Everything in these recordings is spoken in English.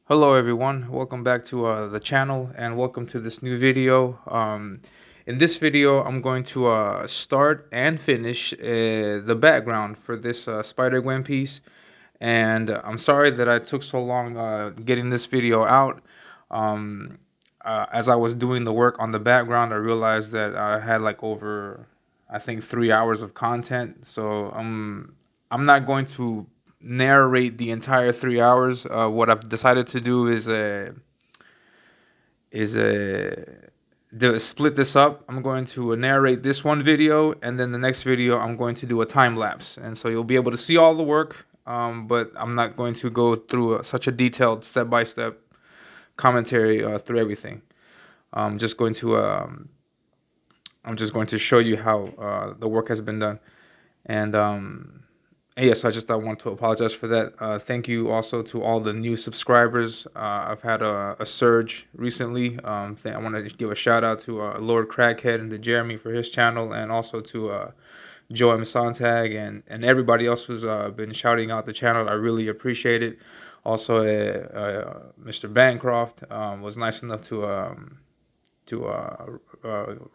Hello everyone, welcome back to the channel and welcome to this new video. In this video I'm going to start and finish the background for this Spider-Gwen piece, and I'm sorry that I took so long getting this video out. Um, as I was doing the work on the background, I realized that I had like over, I think, 3 hours of content, so I'm not going to narrate the entire 3 hours. What I've decided to do is split this up. I'm going to narrate this one video, and then the next video I'm going to do a time lapse, and so you'll be able to see all the work. But I'm not going to go through such a detailed step by step commentary through everything. I'm just going to show you how the work has been done, and yes, I want to apologize for that. Thank you also to all the new subscribers. I've had a surge recently. I want to give a shout out to Lord Crackhead and to Jeremy for his channel, and also to Joe M. Sontag and everybody else who's been shouting out the channel. I really appreciate it. Also, Mr. Bancroft was nice enough to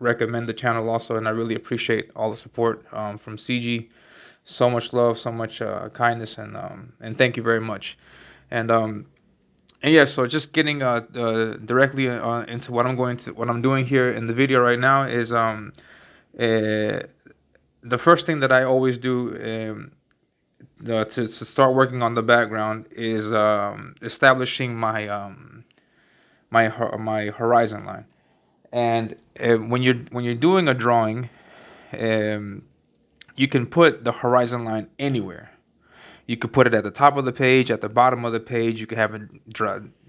recommend the channel also, and I really appreciate all the support from CG. So much love, so much kindness, and thank you very much. And and yeah, so just getting directly into what I'm doing here in the video right now is the first thing that I always do to start working on the background is establishing my horizon line. And when you're doing a drawing, um, you can put the horizon line anywhere. You could put it at the top of the page, at the bottom of the page. You could have it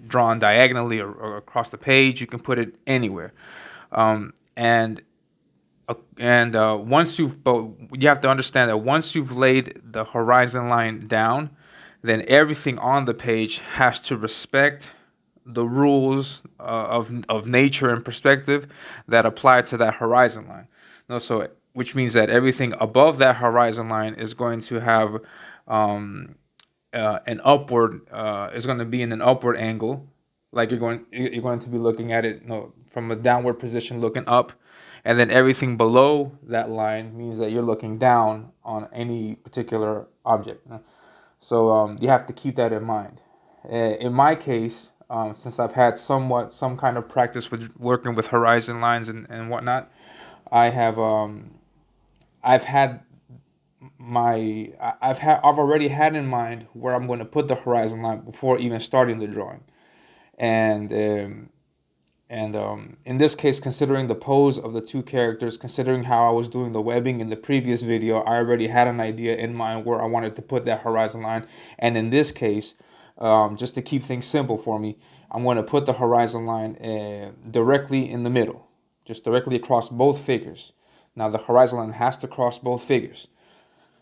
drawn diagonally or across the page. You can put it anywhere. And but you have to understand that once you've laid the horizon line down, then everything on the page has to respect the rules of nature and perspective that apply to that horizon line. No, so which means that everything above that horizon line is going to have an upward is going to be in an upward angle, like you're going to be looking at it, from a downward position, looking up, and then everything below that line means that you're looking down on any particular object. So you have to keep that in mind. In my case, since I've had some kind of practice with working with horizon lines and whatnot, I have I've had I've already had in mind where I'm going to put the horizon line before even starting the drawing, and in this case, considering the pose of the two characters, considering how I was doing the webbing in the previous video, I already had an idea in mind where I wanted to put that horizon line. And in this case, just to keep things simple for me, I'm going to put the horizon line directly in the middle, just directly across both figures. Now the horizon line has to cross both figures.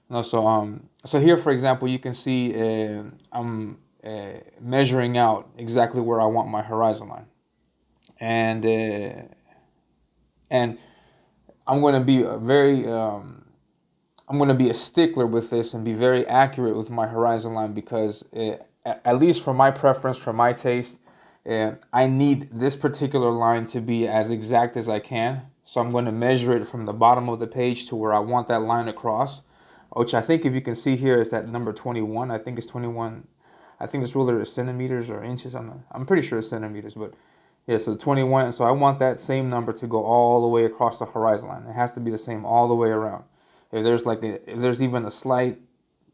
No, so here, for example, you can see I'm measuring out exactly where I want my horizon line, and and I'm going to be I'm going to be a stickler with this and be very accurate with my horizon line because at least for my preference, for my taste, I need this particular line to be as exact as I can. So I'm going to measure it from the bottom of the page to where I want that line across, which I think if you can see here is that number 21. I think it's 21. I think this ruler is centimeters or inches. I'm pretty sure it's centimeters, but yeah, so 21. So I want that same number to go all the way across the horizon line. It has to be the same all the way around. If there's even a slight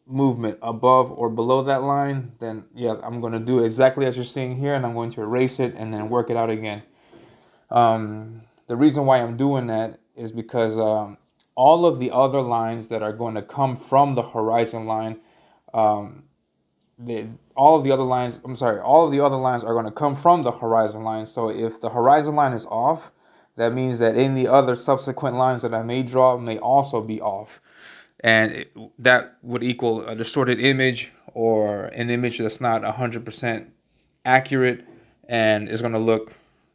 movement above or below that line, then yeah, I'm going to do exactly as you're seeing here, and I'm going to erase it and then work it out again. The reason why I'm doing that is because all of the other lines that are going to come from the horizon line, um, all of the other lines, I'm sorry, all of the other lines are going to come from the horizon line. So if the horizon line is off, that means that any other subsequent lines that I may draw may also be off. And that would equal a distorted image or an image that's not 100% accurate and is going to look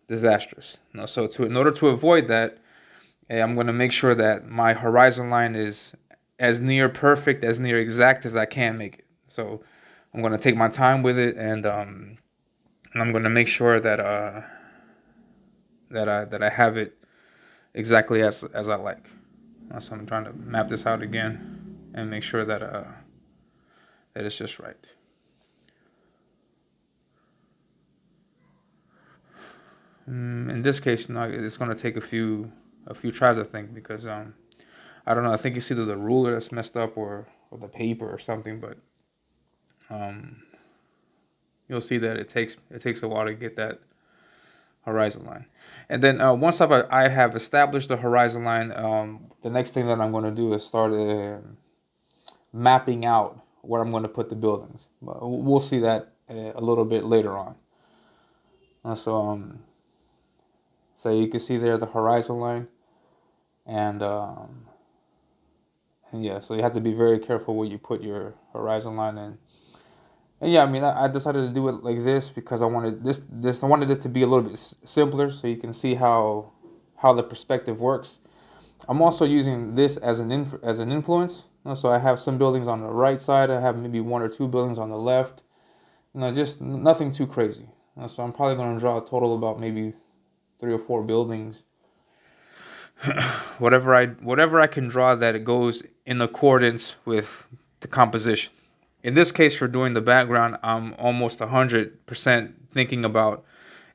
disastrous. So in order to avoid that, I'm going to make sure that my horizon line is as near perfect, as near exact as I can make it. So I'm going to take my time with it, And I'm going to make sure that I have it exactly as I like. So I'm trying to map this out again and make sure that that it's just right. In this case, it's going to take a few tries, I think, because I don't know. I think it's either the ruler that's messed up or the paper or something, but um, you'll see that it takes a while to get that horizon line. And then once I have established the horizon line, the next thing that I'm going to do is start mapping out where I'm going to put the buildings. We'll see that a little bit later on. So you can see there the horizon line, and yeah, so you have to be very careful where you put your horizon line in. And yeah, I mean, I decided to do it like this because I wanted I wanted this to be a little bit simpler, so you can see how the perspective works. I'm also using this as as an influence. So I have some buildings on the right side. I have maybe one or two buildings on the left. Just nothing too crazy. So I'm probably going to draw a total about maybe 3 or 4 buildings. Whatever I can draw that it goes in accordance with the composition. In this case, for doing the background, I'm almost 100% thinking about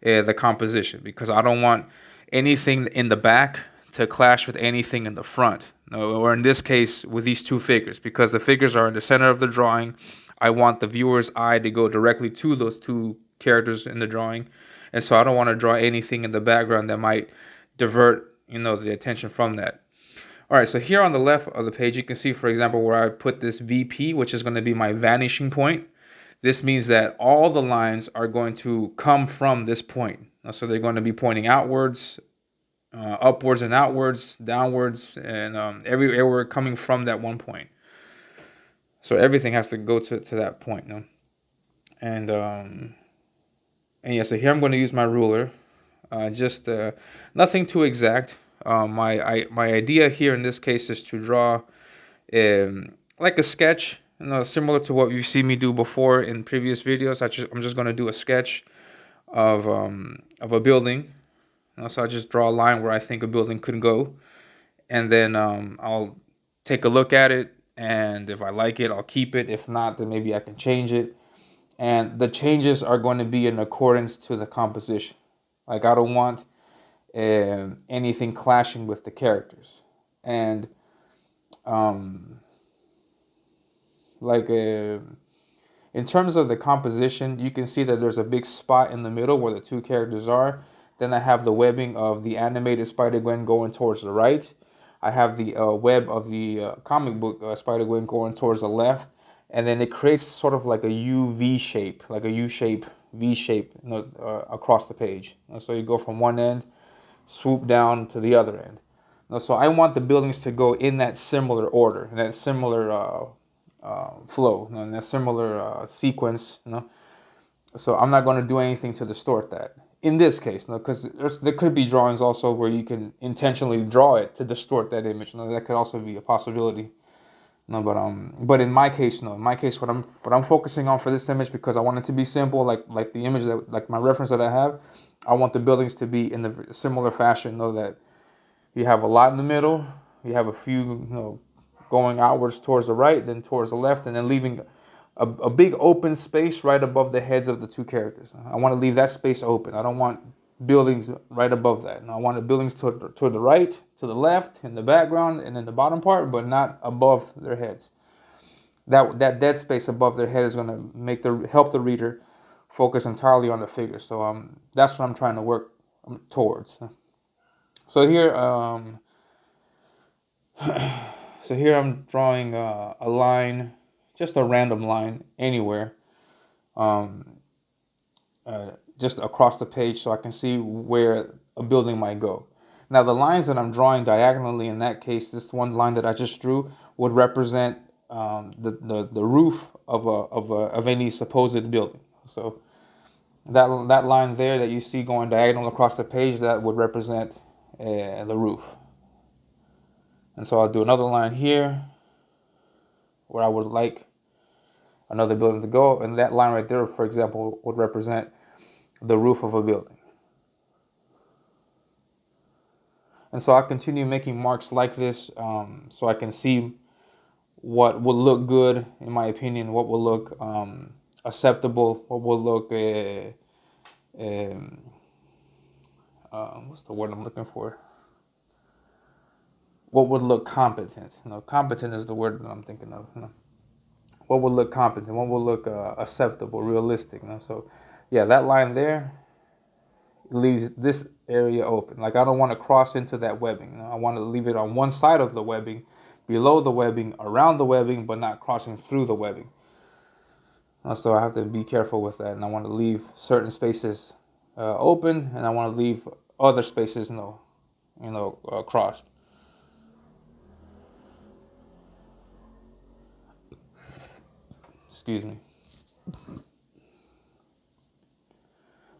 the composition because I don't want anything in the back to clash with anything in the front. Or in this case, with these two figures, because the figures are in the center of the drawing, I want the viewer's eye to go directly to those two characters in the drawing, and so I don't want to draw anything in the background that might divert, the attention from that. All right, so here on the left of the page, you can see, for example, where I put this VP, which is going to be my vanishing point. This means that all the lines are going to come from this point. So they're going to be pointing outwards, upwards and outwards, downwards, and everywhere coming from that one point. So everything has to go to that point. And yeah, so here I'm going to use my ruler. Just nothing too exact. My idea here in this case is to draw like a sketch, similar to what you've seen me do before in previous videos. I'm just going to do a sketch of a building. So I just draw a line where I think a building could go, and then I'll take a look at it, and if I like it, I'll keep it. If not, then maybe I can change it. And the changes are going to be in accordance to the composition. Like I don't want anything clashing with the characters. And like in terms of the composition, you can see that there's a big spot in the middle where the two characters are. Then I have the webbing of the animated Spider-Gwen going towards the right. I have the web of the comic book Spider-Gwen going towards the left. And then it creates sort of like a U-V shape, like a U-shape, V-shape across the page. So you go from one end, swoop down to the other end. So I want the buildings to go in that similar order, in that similar flow, in that similar sequence. So I'm not going to do anything to distort that. In this case, because there could be drawings also where you can intentionally draw it to distort that image. That could also be a possibility. But in my case, no. In my case, what I'm focusing on for this image, because I want it to be simple, like the image that, like my reference that I have, I want the buildings to be in the similar fashion. That you have a lot in the middle, you have a few, going outwards towards the right, then towards the left, and then leaving a big open space right above the heads of the two characters. I want to leave that space open. I don't want buildings right above that. And I want the buildings toward the right, to the left, in the background, and in the bottom part, but not above their heads. That dead space above their head is going to help the reader focus entirely on the figure. So that's what I'm trying to work towards. So here, I'm drawing a line, just a random line anywhere, just across the page, so I can see where a building might go. Now, the lines that I'm drawing diagonally, in that case, this one line that I just drew would represent the roof of any supposed building. So that line there that you see going diagonal across the page, that would represent the roof. And so I'll do another line here where I would like another building to go, and that line right there, for example, would represent the roof of a building. And so I continue making marks like this, so I can see what would look good, in my opinion, what will look acceptable, what will look, what's the word I'm looking for? What would look competent? Competent is the word that I'm thinking of. What would look competent? What would look acceptable, realistic? So, yeah, that line there leaves this area open. Like, I don't want to cross into that webbing. I want to leave it on one side of the webbing, below the webbing, around the webbing, but not crossing through the webbing. So I have to be careful with that, and I want to leave certain spaces open, and I want to leave other spaces, crossed. Excuse me.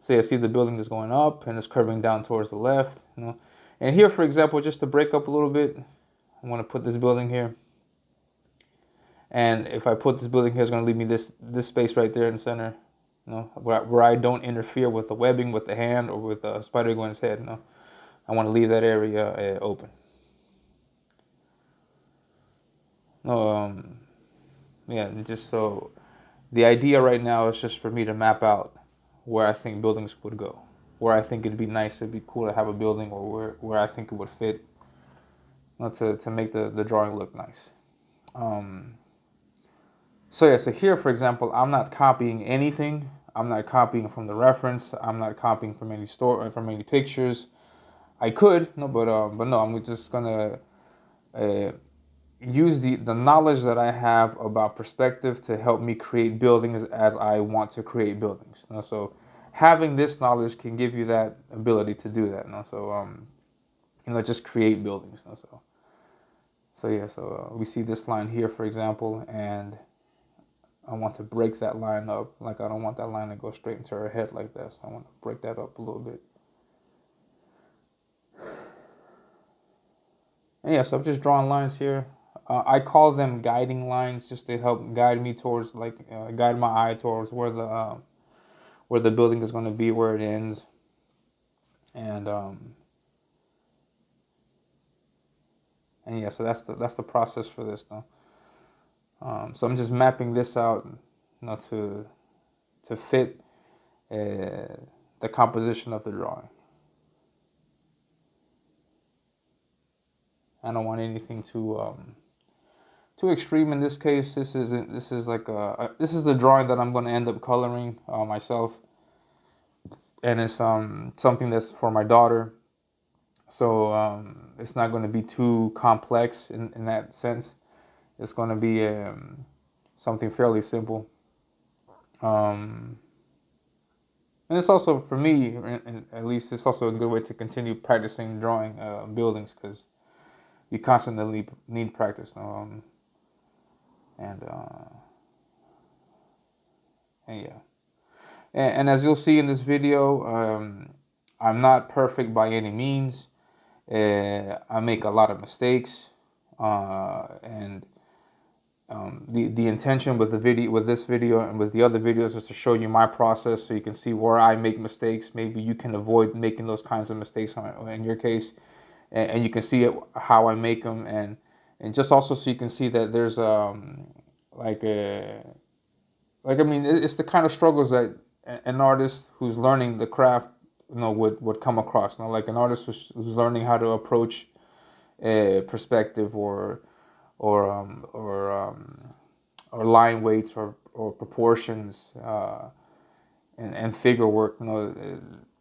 So I see the building is going up and it's curving down towards the left. And here, for example, just to break up a little bit, I want to put this building here. And if I put this building here, it's going to leave me this space right there in the center, where I don't interfere with the webbing, with the hand, or with Spider-Gwen's head. I want to leave that area open. Yeah, just so the idea right now is just for me to map out where I think buildings would go, where I think it'd be nice, it'd be cool to have a building, or where I think it would fit, to make the drawing look nice. So here, for example, I'm not copying anything. I'm not copying from the reference. I'm not copying from any pictures. I could, but no, I'm just gonna use the knowledge that I have about perspective to help me create buildings as I want to create buildings. So having this knowledge can give you that ability to do that. So just create buildings. So we see this line here, for example, and I want to break that line up. Like, I don't want that line to go straight into her head like that. So I want to break that up a little bit. And so I'm just drawing lines here. I call them guiding lines, just to help guide me towards, guide my eye towards where the building is going to be, where it ends, and so that's the process for this, though. So I'm just mapping this out, to fit the composition of the drawing. I don't want anything too extreme in this case. This is the drawing that I'm going to end up coloring myself, and it's something that's for my daughter. So it's not going to be too complex in that sense. It's going to be something fairly simple. And it's also, for me, at least, it's also a good way to continue practicing drawing buildings, because you constantly need practice. And as you'll see in this video, I'm not perfect by any means. I make a lot of mistakes, and the intention with this video and with the other videos, is to show you my process, so you can see where I make mistakes. Maybe you can avoid making those kinds of mistakes in your case, and you can see how I make them, and just also so you can see that there's it's the kind of struggles that an artist who's learning the craft would come across. Like an artist who's learning how to approach perspective or line weights or proportions and figure work.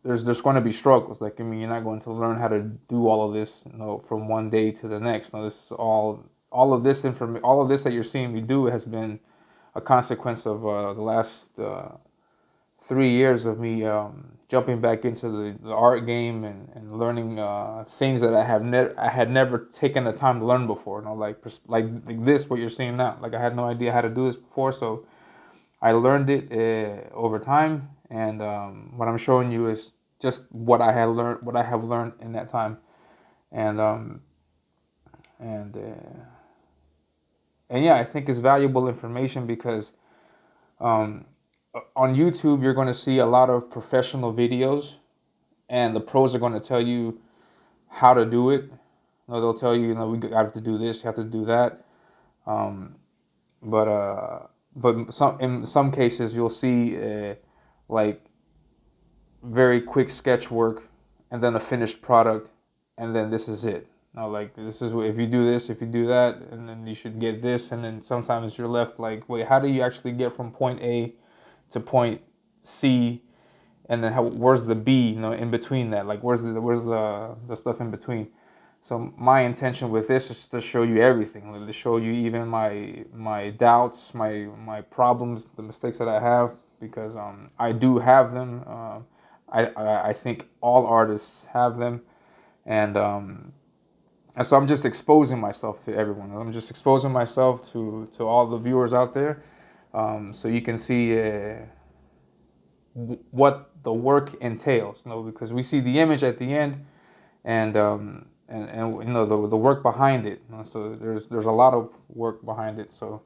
There's going to be struggles. You're not going to learn how to do all of this from one day to the next. This is all of this information, all of this that you're seeing me do has been a consequence of the last 3 years of me jumping back into the art game and learning things that I had never taken the time to learn before. Like this, what you're seeing now. Like, I had no idea how to do this before, so I learned it over time. And what I'm showing you is just what I have learned in that time. And yeah, I think it's valuable information, because on YouTube, you're going to see a lot of professional videos, and the pros are going to tell you how to do it. They'll tell you, we have to do this, you have to do that. Um, but in some cases, you'll see like very quick sketch work, and then a finished product, and then this is it. Like this is if you do this, if you do that, and then you should get this, and then sometimes you're left like, wait, how do you actually get from point A to point C, and then where's the B, in between that? Like where's the stuff in between? So my intention with this is to show you everything, to show you even my doubts, my problems, the mistakes that I have, because I do have them. I think all artists have them, and so I'm just exposing myself to everyone. I'm just exposing myself to all the viewers out there, so you can see what the work entails. Because we see the image at the end, and the work behind it. So there's a lot of work behind it. So,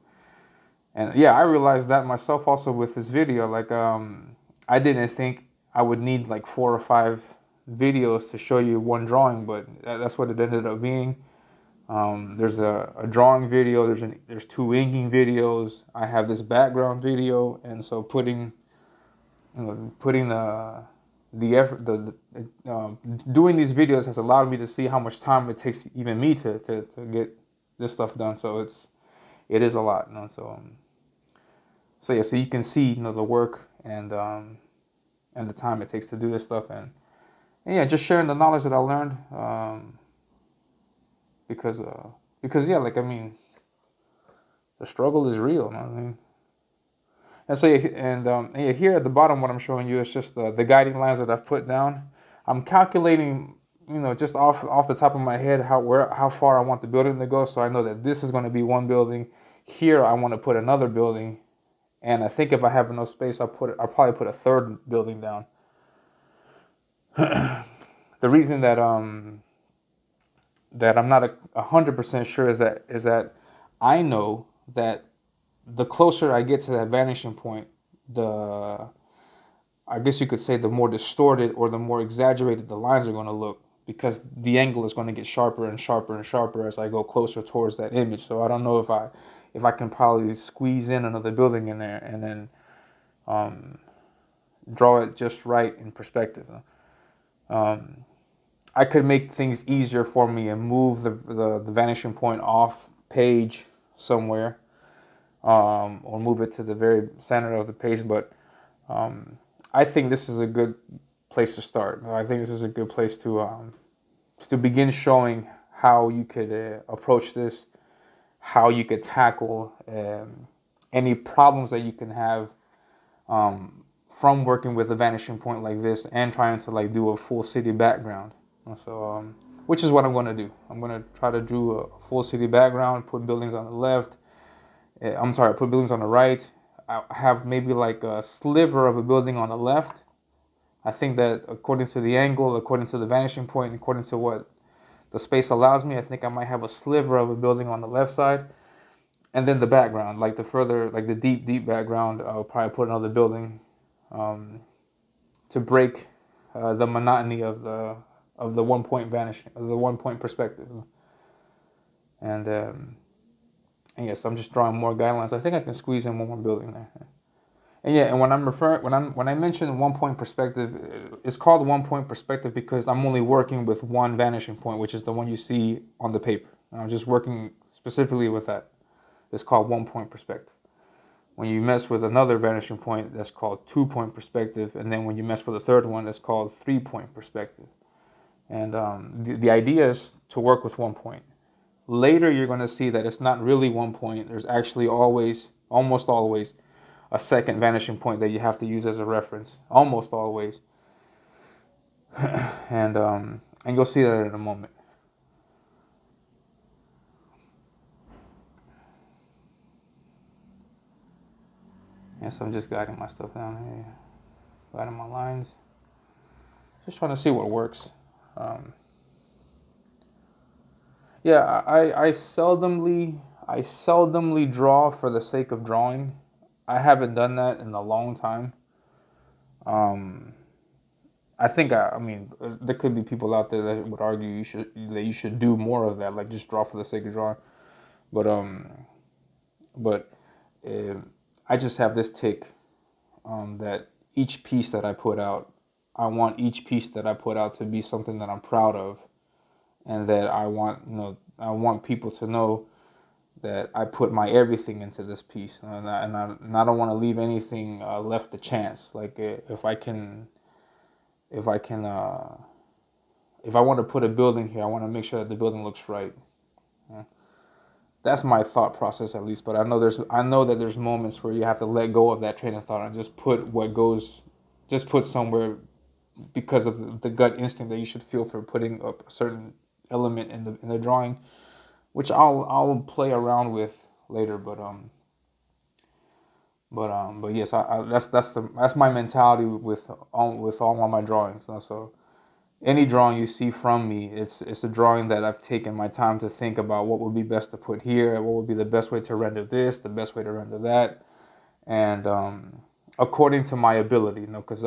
and yeah, I realized that myself also with this video. Like I didn't think I would need like 4 or 5 videos to show you one drawing, but that's what it ended up being. There's a drawing video. There's 2 inking videos. I have this background video, and so putting the effort, doing these videos has allowed me to see how much time it takes even me to get this stuff done. So it is a lot. So yeah, so you can see the work and the time it takes to do this stuff, and yeah, just sharing the knowledge that I learned, because yeah, like I mean, the struggle is real. I mean. And so, yeah, here at the bottom, what I'm showing you is just the guiding lines that I've put down. I'm calculating, just off the top of my head how far I want the building to go. So I know that this is going to be one building. Here, I want to put another building, and I think if I have enough space, I'll probably put a third building down. The reason that I'm not 100% sure is that I know that the closer I get to that vanishing point, I guess you could say the more distorted or the more exaggerated the lines are going to look, because the angle is going to get sharper and sharper and sharper as I go closer towards that image. So I don't know if I can probably squeeze in another building in there and then draw it just right in perspective. I could make things easier for me and move the vanishing point off page somewhere, or move it to the very center of the page. But I think this is a good place to start. I think this is a good place to begin showing how you could approach this, how you could tackle any problems that you can have from working with a vanishing point like this and trying to like do a full city background. So, which is what I'm going to do. I'm going to try to do a full city background, put buildings on the left. Put buildings on the right. I have maybe like a sliver of a building on the left. I think that according to the angle, according to the vanishing point, according to what the space allows me, I think I might have a sliver of a building on the left side. And then the background, like the deep background, I'll probably put another building to break the monotony of the 1 point vanishing, of the 1 point perspective. And yes, I'm just drawing more guidelines. I think I can squeeze in one more building there. And yeah, and when I mention 1 point perspective, it's called 1 point perspective because I'm only working with one vanishing point, which is the one you see on the paper. And I'm just working specifically with that. It's called 1 point perspective. When you mess with another vanishing point, that's called 2 point perspective. And then when you mess with a third one, that's called 3 point perspective. And the idea is to work with 1 point. Later, you're going to see that it's not really 1 point. There's actually almost always, a second vanishing point that you have to use as a reference. Almost always. And you'll see that in a moment. And so I'm just guiding my stuff down here. Guiding my lines. Just trying to see what works. Yeah, I seldomly draw for the sake of drawing. I haven't done that in a long time. Um, I think I mean there could be people out there that would argue you should do more of that, like just draw for the sake of drawing. But but uh, I just have this tick that each piece that I put out, I want each piece that I put out to be something that I'm proud of, and that I want people to know that I put my everything into this piece, and I don't want to leave anything left to chance. Like if I can, if I want to put a building here, I want to make sure that the building looks right. Yeah. That's my thought process, at least. But I know that there's moments where you have to let go of that train of thought and just put somewhere because of the gut instinct that you should feel for putting up a certain element in the drawing, which I'll play around with later. But yes, that's my mentality with all of my drawings. So any drawing you see from me, it's a drawing that I've taken my time to think about what would be best to put here, what would be the best way to render this, the best way to render that, and according to my ability, because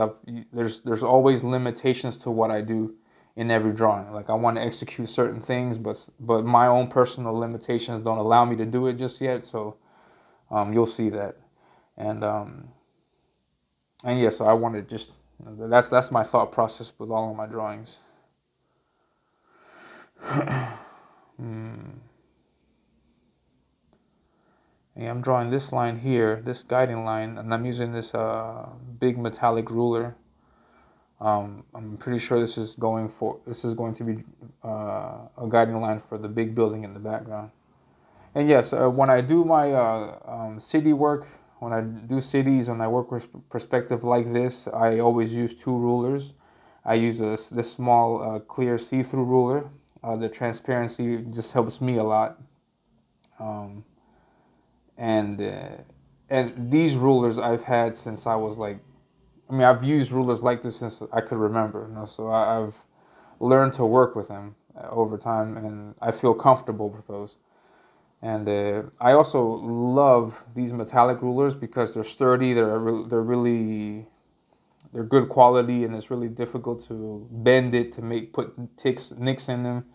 there's always limitations to what I do in every drawing. Like I want to execute certain things, but my own personal limitations don't allow me to do it just yet. So you'll see that, and yeah. So I want to just that's my thought process with all of my drawings. Yeah, I'm drawing this line here, this guiding line, and I'm using this big metallic ruler. I'm pretty sure this is going to be a guiding line for the big building in the background. And yes, when I do my city work, when I do cities and I work with perspective like this, I always use two rulers. I use this small clear see-through ruler. The transparency just helps me a lot. Um, and these rulers I've had since I was like, I mean, I've used rulers like this since I could remember. So I've learned to work with them over time, and I feel comfortable with those. And I also love these metallic rulers because they're sturdy. They're good quality, and it's really difficult to bend it to put nicks in them.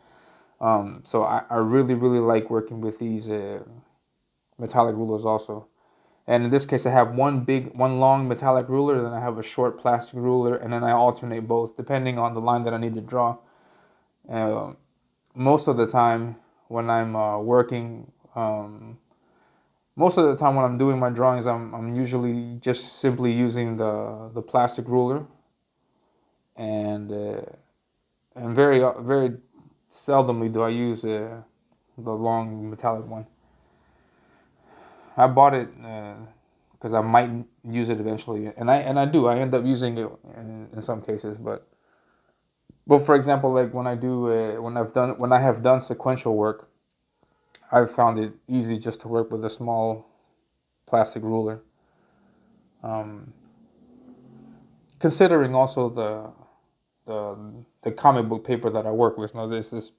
So I really like working with these metallic rulers also. And in this case, I have one long metallic ruler, then I have a short plastic ruler, and then I alternate both depending on the line that I need to draw. Uh, most of the time when I'm working, most of the time when I'm doing my drawings, I'm usually just simply using the plastic ruler, and very seldomly do I use the long metallic one. I bought it because I might use it eventually, and I do. I end up using it in some cases, but for example, like when I do when I have done sequential work, I've found it easy just to work with a small plastic ruler. Um, Considering also the comic book paper that I work with. Now this is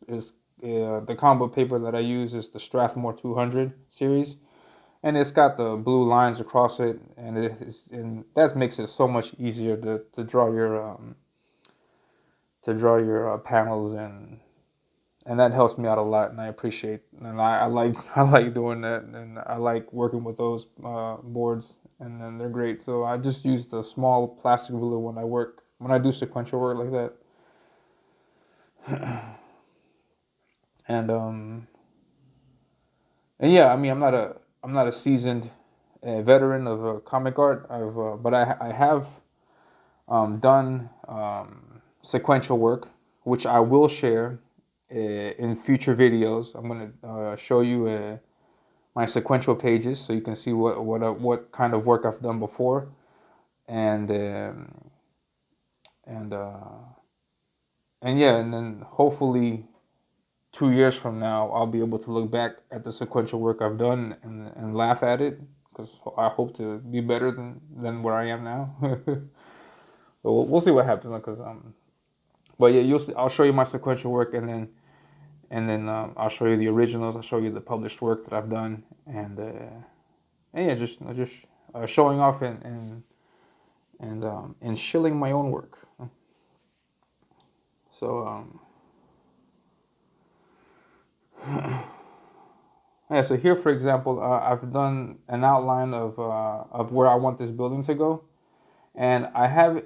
the comic book paper that I use is the Strathmore 200 series, and it's got the blue lines across it, and that makes it so much easier to draw your panels, and that helps me out a lot, and I appreciate, and I like I like doing that, and I like working with those boards, and then they're great. So I just use the small plastic ruler when I do sequential work like that, and yeah, I mean I'm not a seasoned veteran of comic art. But I have done sequential work, which I will share in future videos. I'm going to show you my sequential pages so you can see what kind of work I've done before, and and uh, and yeah, and then hopefully 2 years from now I'll be able to look back at the sequential work I've done and laugh at it, because I hope to be better than where I am now. But we'll see what happens, because but yeah, you'll see. I'll show you my sequential work, and then I'll show you the originals. I'll show you the published work that I've done, and yeah, just showing off and shilling my own work. So yeah. So here, for example, I've done an outline of where I want this building to go, and I have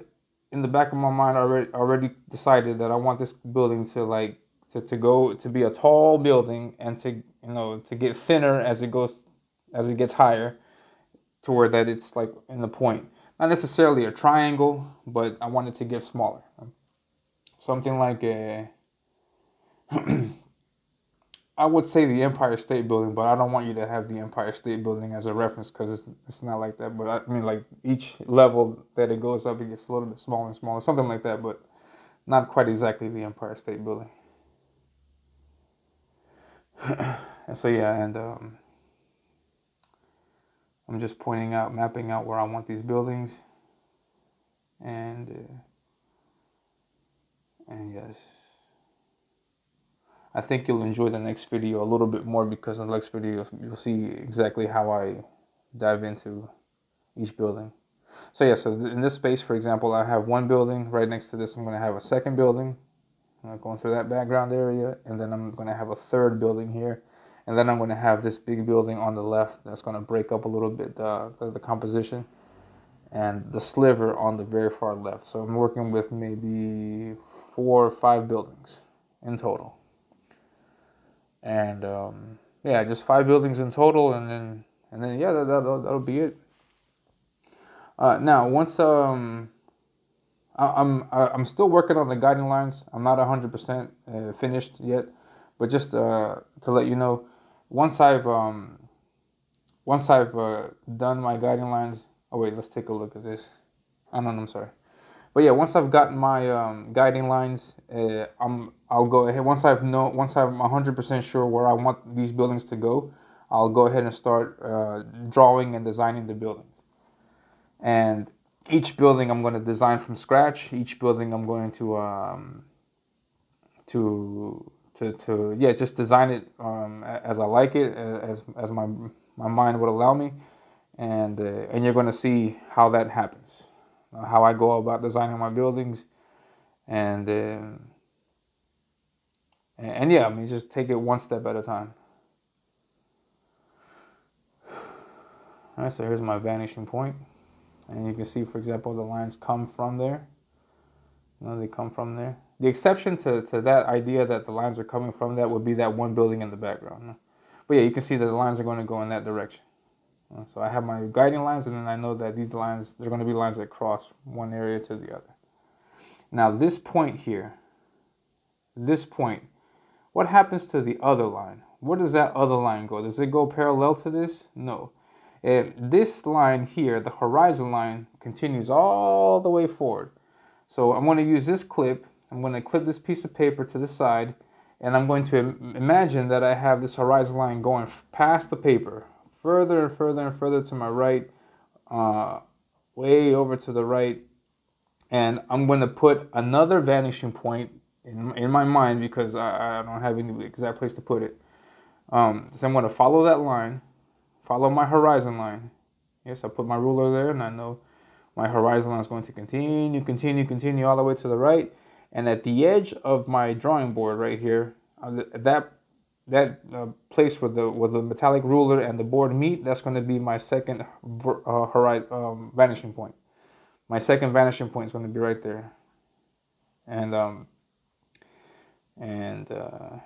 in the back of my mind already decided that I want this building to like to go to be a tall building, and to get thinner as it gets higher, to where that it's like in the point. Not necessarily a triangle, but I want it to get smaller. Something like I would say the Empire State Building, but I don't want you to have the Empire State Building as a reference, because it's not like that. But I mean, like, each level that it goes up, it gets a little bit smaller and smaller, something like that, but not quite exactly the Empire State Building. And so yeah, and I'm just mapping out where I want these buildings, and yes. I think you'll enjoy the next video a little bit more, because in the next video you'll see exactly how I dive into each building. So yeah, so in this space, for example, I have one building. Right next to this, I'm going to have a second building. I'm going through that background area, and then I'm going to have a third building here, and then I'm going to have this big building on the left that's going to break up a little bit the composition, and the sliver on the very far left. So I'm working with maybe 4 or 5 buildings in total. And yeah, just 5 buildings in total, and then yeah, that'll be it. Now, once I'm still working on the guiding lines. I'm not 100% finished yet, but just to let you know, once I've done my guiding lines. Oh wait, let's take a look at this. Oh no, I'm sorry. But yeah, once I've gotten my guiding lines, I'll go ahead. Once I'm 100% sure where I want these buildings to go, I'll go ahead and start drawing and designing the buildings. And each building I'm going to design from scratch. Each building I'm going to yeah, just design it as I like it, as my mind would allow me, and you're going to see how that happens. How I go about designing my buildings, and yeah, I mean, just take it one step at a time. All right, so here's my vanishing point, and you can see, for example, the lines come from there. They come from there. The exception to that idea that the lines are coming from that would be that one building in the background. But yeah, you can see that the lines are going to go in that direction. So I have my guiding lines, and then I know that these lines, they're going to be lines that cross one area to the other. Now this point here, what happens to the other line? Where does that other line go? Does it go parallel to this? No. This line here, the horizon line, continues all the way forward. So I'm going to use this clip. I'm going to clip this piece of paper to the side, and I'm going to imagine that I have this horizon line going past the paper, further and further and further to my right, way over to the right, and I'm going to put another vanishing point in my mind, because I don't have any exact place to put it. So I'm going to follow that line, follow my horizon line. Yes, I put my ruler there, and I know my horizon line is going to continue all the way to the right. And at the edge of my drawing board right here, that place where the metallic ruler and the board meet, that's going to be my second vanishing point. My second vanishing point is going to be right there, and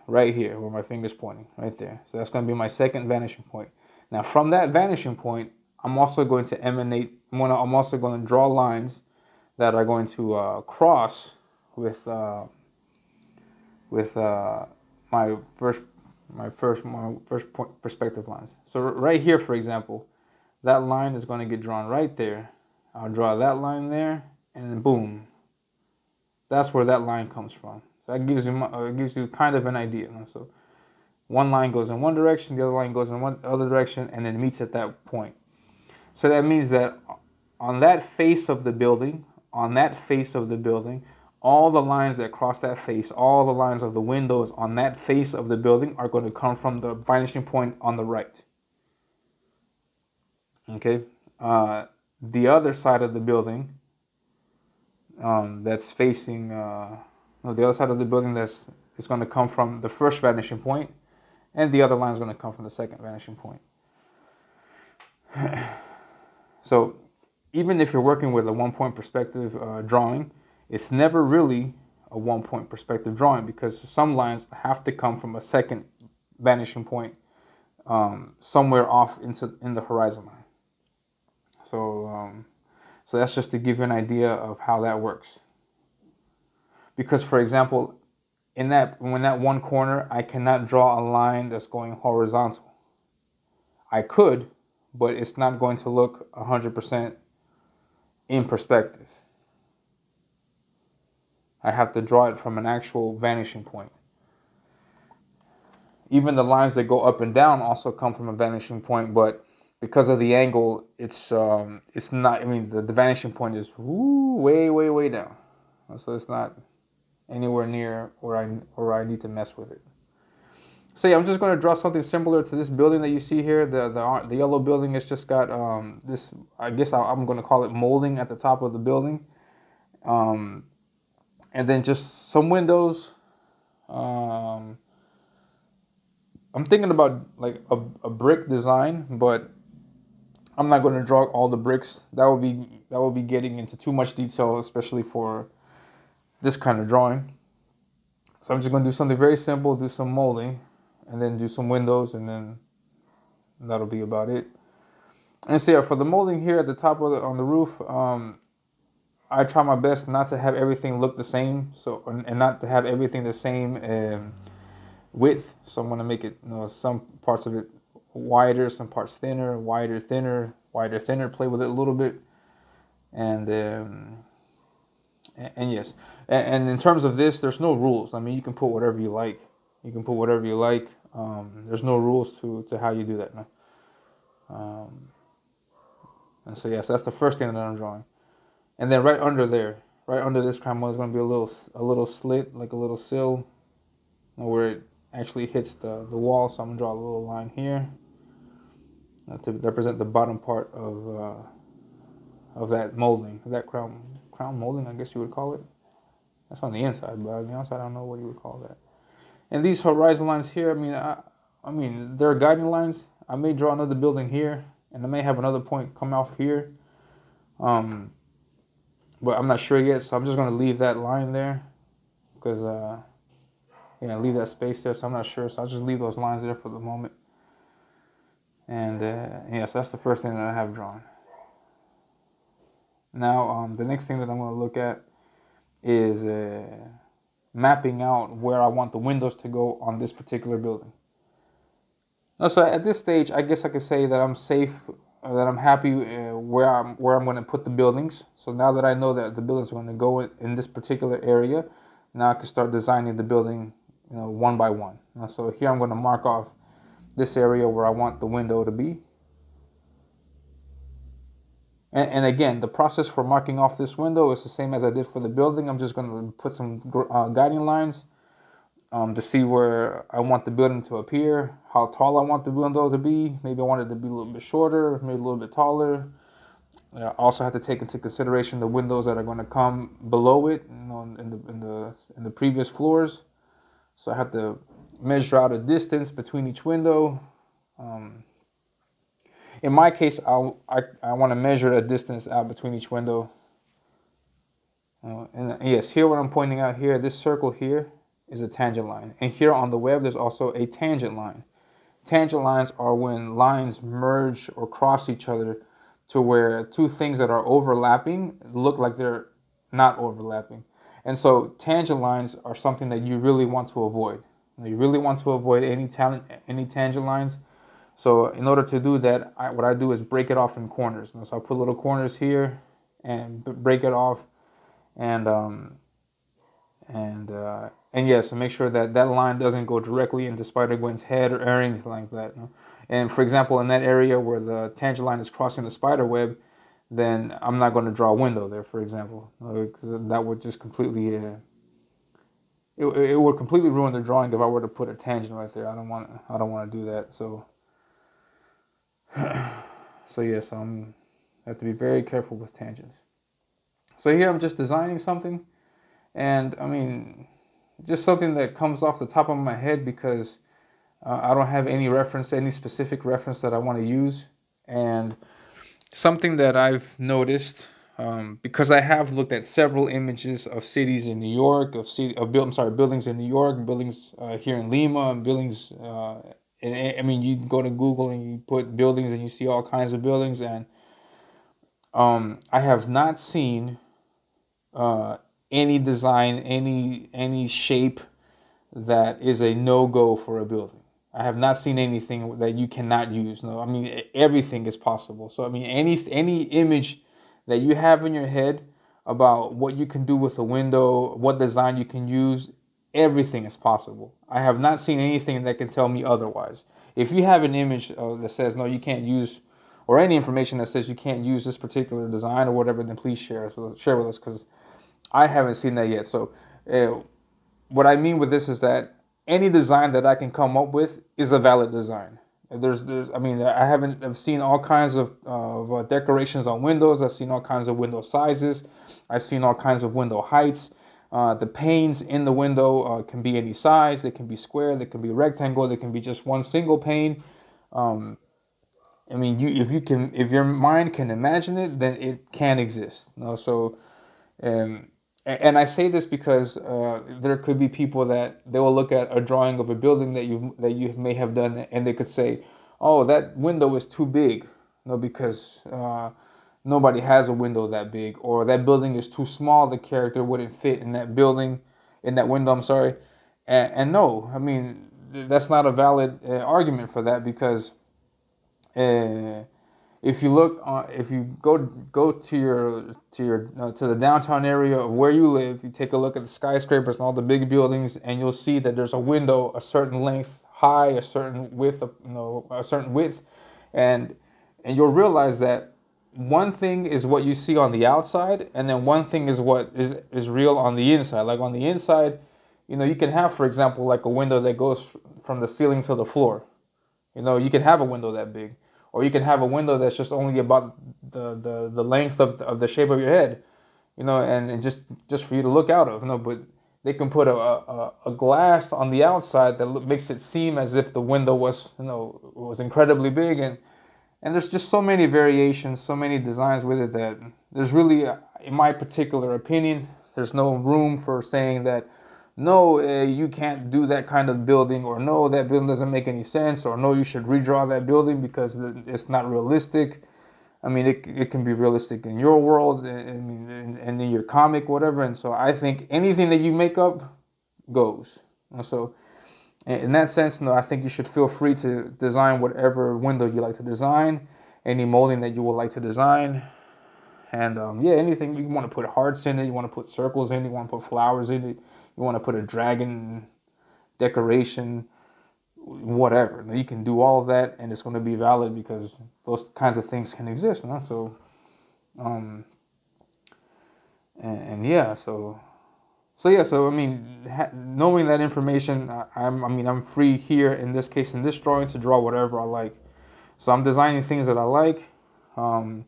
right here where my finger's pointing, right there. So that's going to be my second vanishing point. Now from that vanishing point, I'm also going to I'm also going to draw lines that are going to cross with my first perspective lines. So right here, for example, that line is going to get drawn right there. I'll draw that line there, and then boom, that's where that line comes from. So that gives you kind of an idea. So one line goes in one direction, the other line goes in one other direction, and then meets at that point. So that means that on that face of the building, all the lines that cross that face, all the lines of the windows on that face of the building are going to come from the vanishing point on the right. Okay? The other side of the building that's facing, no, the other side of the building that's is going to come from the first vanishing point, and the other line is going to come from the second vanishing point. So even if you're working with a 1-point perspective drawing, it's never really a 1-point perspective drawing, because some lines have to come from a second vanishing point somewhere off in the horizon line. So that's just to give you an idea of how that works. Because, for example, in that one corner, I cannot draw a line that's going horizontal. I could, but it's not going to look 100% in perspective. I have to draw it from an actual vanishing point. Even the lines that go up and down also come from a vanishing point, but because of the angle, it's not. I mean, the vanishing point is way down, so it's not anywhere near where I need to mess with it. So yeah, I'm just going to draw something similar to this building that you see here. The yellow building has just got this. I guess I'm going to call it molding at the top of the building, and then just some windows. I'm thinking about like a brick design, but I'm not going to draw all the bricks. That would be getting into too much detail, especially for this kind of drawing. So I'm just going to do something very simple, do some molding, and then do some windows, and then that'll be about it. And so yeah, for the molding here at the top of on the roof, I try my best not to have everything look the same, and not to have everything the same width. So I'm going to make it, some parts of it wider, some parts thinner, wider, thinner, wider, thinner. Play with it a little bit, and yes, and in terms of this, there's no rules. I mean, you can put whatever you like. There's no rules to how you do that. No? And so yes, that's the first thing that I'm drawing. And then right under this crown mold is going to be a little slit, like a little sill, where it actually hits the wall. So I'm going to draw a little line here to represent the bottom part of that molding, that crown molding, I guess you would call it. That's on the inside, but on the outside, I don't know what you would call that. And these horizon lines here, I mean, they're guiding lines. I may draw another building here, and I may have another point come off here. But I'm not sure yet, so I'm just going to leave that line there, because, leave that space there, so I'm not sure. So I'll just leave those lines there for the moment. And, so that's the first thing that I have drawn. Now, the next thing that I'm going to look at is mapping out where I want the windows to go on this particular building. Now, so at this stage, I guess I could say that I'm safe, that I'm happy where I'm going to put the buildings. So now that I know that the buildings are going to go in this particular area, now I can start designing the building, one by one. So here I'm going to mark off this area where I want the window to be. And again, the process for marking off this window is the same as I did for the building. I'm just going to put some guiding lines to see where I want the building to appear, how tall I want the window to be. Maybe I want it to be a little bit shorter, maybe a little bit taller. I also have to take into consideration the windows that are going to come below it, in the previous floors. So I have to measure out a distance between each window. In my case, I want to measure a distance out between each window. And yes, here what I'm pointing out here, this circle here is a tangent line. And here on the web, there's also a tangent line. Tangent lines are when lines merge or cross each other to where two things that are overlapping look like they're not overlapping. And so tangent lines are something that you really want to avoid. You really want to avoid any tangent lines. So in order to do that, what I do is break it off in corners. So I put little corners here and break it off, and so make sure that line doesn't go directly into Spider-Gwen's head or anything like that. And for example, in that area where the tangent line is crossing the spider web, then I'm not going to draw a window there, for example. That would just completely it would completely ruin the drawing if I were to put a tangent right there. I don't want to do that. So yes, I have to be very careful with tangents. So here I'm just designing something, and I mean, just something that comes off the top of my head because I don't have any reference, any specific reference that I want to use. And something that I've noticed, because I have looked at several images of cities in New York, buildings in New York, buildings here in Lima, and buildings. I mean, you go to Google and you put buildings, and you see all kinds of buildings, and I have not seen uh, any design, any shape that is a no go for a building. I have not seen anything that you cannot use. No, I mean everything is possible. So I mean any image that you have in your head about what you can do with a window, what design you can use, everything is possible. I have not seen anything that can tell me otherwise. If you have an image that says no, you can't use, or any information that says you can't use this particular design or whatever, then please share with us because I haven't seen that yet. So. What I mean with this is that any design that I can come up with is a valid design. I mean, I've seen all kinds of decorations on windows. I've seen all kinds of window sizes. I've seen all kinds of window heights. The panes in the window can be any size. They can be square. They can be rectangle. They can be just one single pane. I mean, if your mind can imagine it, then it can exist. You know? So, um, and I say this because there could be people that they will look at a drawing of a building that you may have done, and they could say, "Oh, that window is too big," no, because nobody has a window that big, or that building is too small. The character wouldn't fit in that building, in that window. I'm sorry, and no, I mean that's not a valid argument for that because. Uh, if you go to the downtown area of where you live, you take a look at the skyscrapers and all the big buildings, and you'll see that there's a window a certain length high, a certain width, a certain width, and you'll realize that one thing is what you see on the outside, and then one thing is what is real on the inside. Like on the inside, you can have, for example, like a window that goes from the ceiling to the floor. You can have a window that big, or you can have a window that's just only about the length of the shape of your head, and just for you to look out of. But they can put a glass on the outside that makes it seem as if the window was incredibly big, and there's just so many variations, so many designs with it that there's really, in my particular opinion, there's no room for saying that no, you can't do that kind of building, or no, that building doesn't make any sense, or no, you should redraw that building because it's not realistic. I mean, it can be realistic in your world, and in your comic, whatever. And so I think anything that you make up goes. And so in that sense, no, I think you should feel free to design whatever window you like to design, any molding that you would like to design. And yeah, anything you want to put hearts in it, you want to put circles in it, you want to put flowers in it, you want to put a dragon decoration, whatever. You can do all of that, and it's going to be valid because those kinds of things can exist. So, and yeah, so yeah. So I mean, knowing that information, I'm free here in this case in this drawing to draw whatever I like. So I'm designing things that I like. And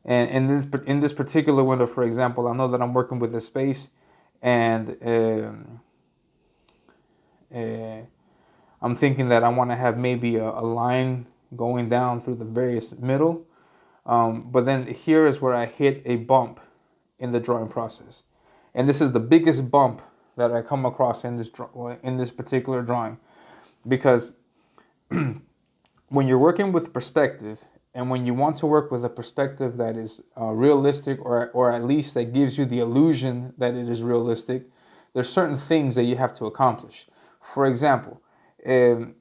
in this particular window, for example, I know that I'm working with a space, and I'm thinking that I want to have maybe a line going down through the various middle. But then here is where I hit a bump in the drawing process, and this is the biggest bump that I come across in this particular drawing, because when you're working with perspective, and when you want to work with a perspective that is realistic, or at least that gives you the illusion that it is realistic, there's certain things that you have to accomplish. For example, in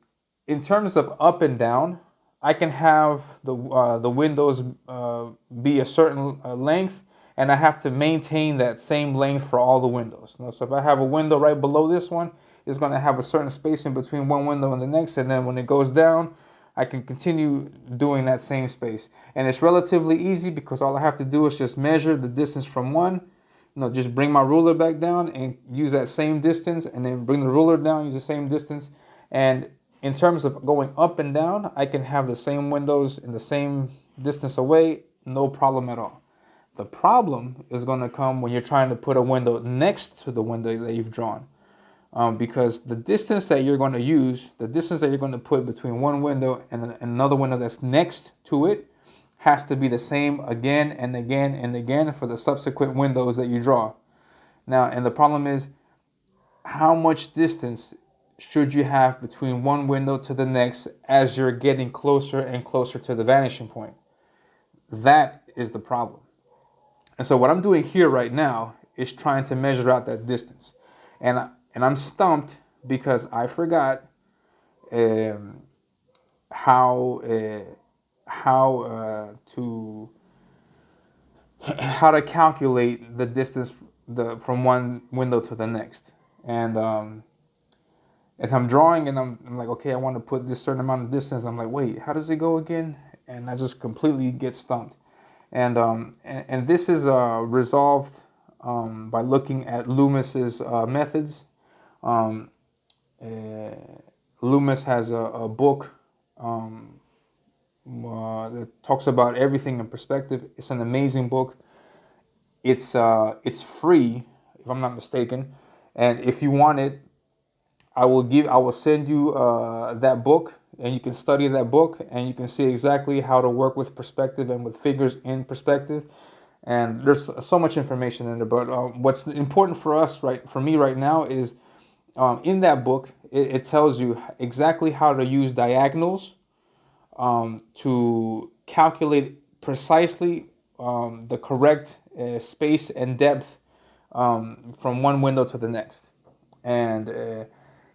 terms of up and down, I can have the windows be a certain length, and I have to maintain that same length for all the windows. So if I have a window right below this one, it's going to have a certain space in between one window and the next, and then when it goes down, I can continue doing that same space. And it's relatively easy because all I have to do is just measure the distance from one, just bring my ruler back down and use that same distance, and then bring the ruler down, use the same distance. And in terms of going up and down, I can have the same windows in the same distance away, no problem at all. The problem is going to come when you're trying to put a window next to the window that you've drawn. Because the distance that you're going to use, the distance that you're going to put between one window and another window that's next to it, has to be the same again and again and again for the subsequent windows that you draw. Now, and the problem is, how much distance should you have between one window to the next as you're getting closer and closer to the vanishing point? That is the problem. And so what I'm doing here right now is trying to measure out that distance. And I'm stumped because I forgot how to calculate the distance from one window to the next. And I'm drawing and I'm like, okay, I want to put this certain amount of distance. I'm like, wait, how does it go again? And I just completely get stumped. And this is resolved by looking at Loomis's methods. Loomis has a book that talks about everything in perspective. It's an amazing book. It's free, if I'm not mistaken. And if you want it, I will send you that book, and you can study that book, and you can see exactly how to work with perspective and with figures in perspective. And there's so much information in there. But what's important for us, for me right now, is in that book, it tells you exactly how to use diagonals to calculate precisely the correct space and depth from one window to the next. And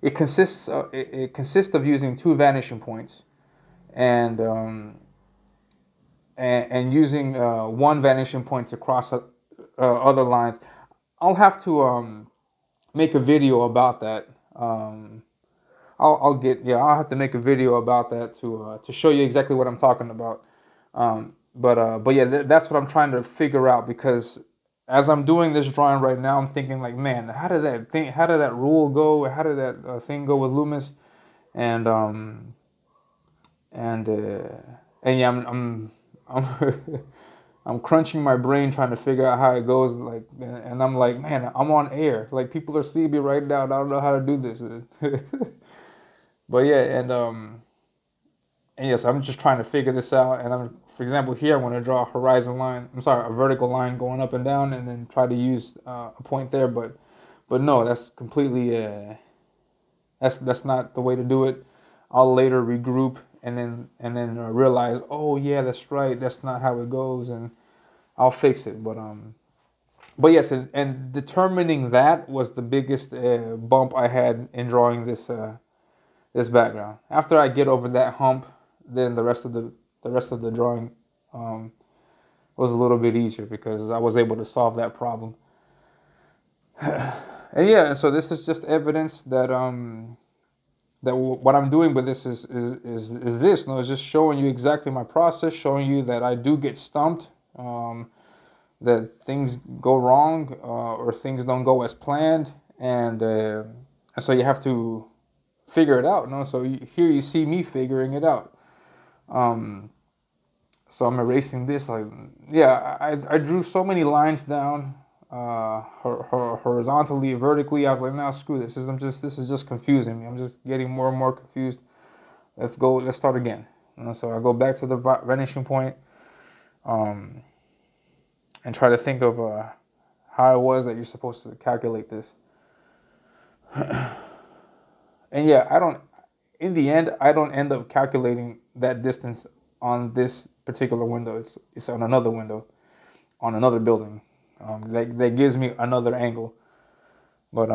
it consists of using two vanishing points and using one vanishing point to cross other lines. I'll have to make a video about that. I'll have to make a video about that to show you exactly what I'm talking about. But yeah, that's what I'm trying to figure out, because as I'm doing this drawing right now, I'm thinking like, man, how did that rule go? How did that thing go with Loomis? And yeah, I'm I'm crunching my brain trying to figure out how it goes. Like, and I'm like, man, I'm on air. Like, people are seeing me right now, and I don't know how to do this. But yeah, and yes, I'm just trying to figure this out. And for example, here I want to draw a horizon line. A vertical line going up and down, and then try to use a point there. But no, that's completely that's not the way to do it. I'll later regroup and then realize, oh yeah, that's right. That's not how it goes, and I'll fix it. But yes, and determining that was the biggest bump I had in drawing this background. After I get over that hump, then the rest of the drawing was a little bit easier, because I was able to solve that problem. And yeah, so this is just evidence that that what I'm doing with this is this. No, it's just showing you exactly my process, showing you that I do get stumped, that things go wrong or things don't go as planned, and so you have to figure it out. No, so here you see me figuring it out. So I'm erasing this. Like, yeah, I drew so many lines down, horizontally, vertically. I was like, nah, screw this. This is just confusing me. I'm just getting more and more confused. Let's start again. So I go back to the vanishing point, and try to think of how it was that you're supposed to calculate this. And yeah, in the end, I don't end up calculating that distance on this particular window. It's on another window, on another building. That gives me another angle. But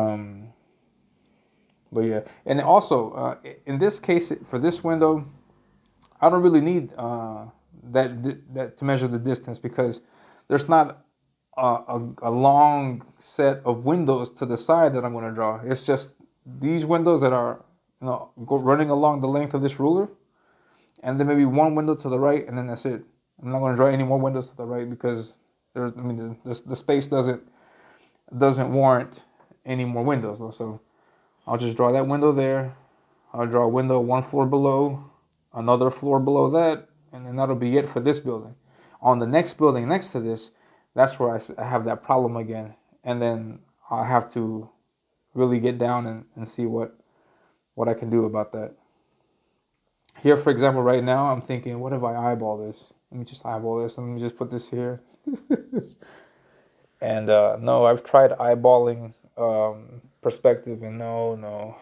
yeah. And also, in this case, for this window, I don't really need that to measure the distance, because there's not a long set of windows to the side that I'm going to draw. It's just these windows that are running along the length of this ruler, and then maybe one window to the right, and then that's it. I'm not going to draw any more windows to the right, because the space doesn't warrant any more windows. So I'll just draw that window there. I'll draw a window one floor below, another floor below that, and then that'll be it for this building. on the next building next to this, that's where I have that problem again. And then I have to really get down and see what I can do about that. Here, for example, right now, I'm thinking, what if I eyeball this? Let me just eyeball this, and let me just put this here. And no, I've tried eyeballing perspective, and no.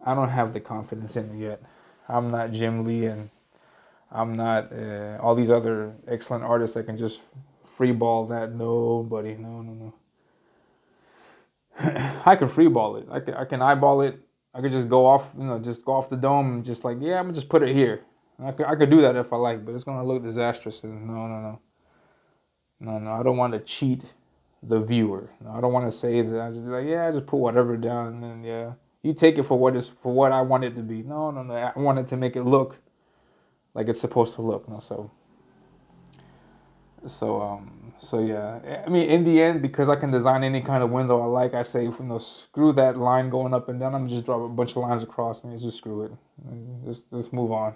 I don't have the confidence in it yet. I'm not Jim Lee, and I'm not all these other excellent artists that can just free ball that. No, buddy, no. I can free ball it. I can eyeball it. I could just go off, just go off the dome and just like, yeah, I'm gonna just put it here. I could do that if I like, but it's gonna look disastrous. And no. I don't want to cheat the viewer. No, I don't want to say that. I just like, yeah, I just put whatever down, and then yeah, you take it for what I want it to be. No. I want it to make it look like it's supposed to look. No, so yeah. I mean, in the end, because I can design any kind of window I like, I say, screw that line going up and down. I'm just draw a bunch of lines across and just screw it. And just move on.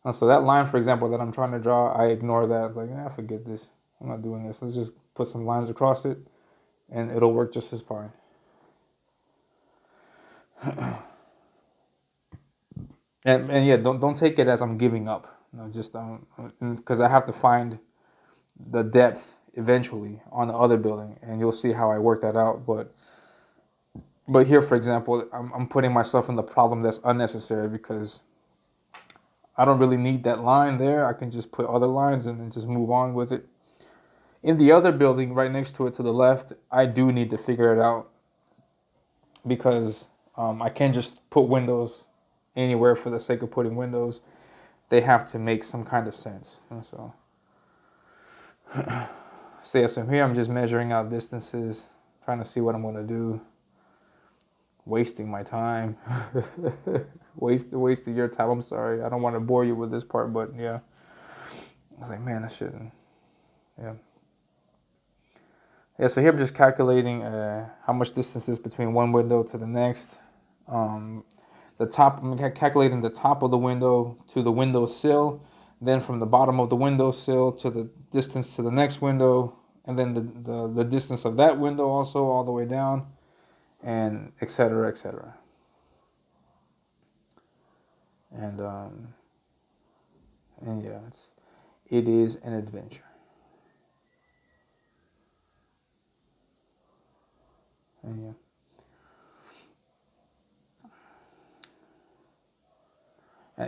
And so that line, for example, that I'm trying to draw, I ignore that. It's like, forget this. I'm not doing this. Let's just put some lines across it, and it'll work just as fine. And yeah, don't take it as I'm giving up. Just because I have to find the depth eventually on the other building, and you'll see how I work that out. But here, for example, I'm putting myself in the problem that's unnecessary because I don't really need that line there. I can just put other lines and then just move on with it. In the other building right next to it to the left, I do need to figure it out because I can't just put windows anywhere for the sake of putting windows. They have to make some kind of sense. And so so here I'm just measuring out distances, trying to see what I'm going to do. Wasting my time. Wasting your time. I'm sorry. I don't want to bore you with this part, but yeah. I was like, man, I shouldn't. Yeah. Yeah, so here I'm just calculating how much distance is between one window to the next. I'm calculating the top of the window to the window sill, then from the bottom of the window sill to the distance to the next window, and then the distance of that window also all the way down, and et cetera, et cetera. And yeah, it is an adventure. And yeah.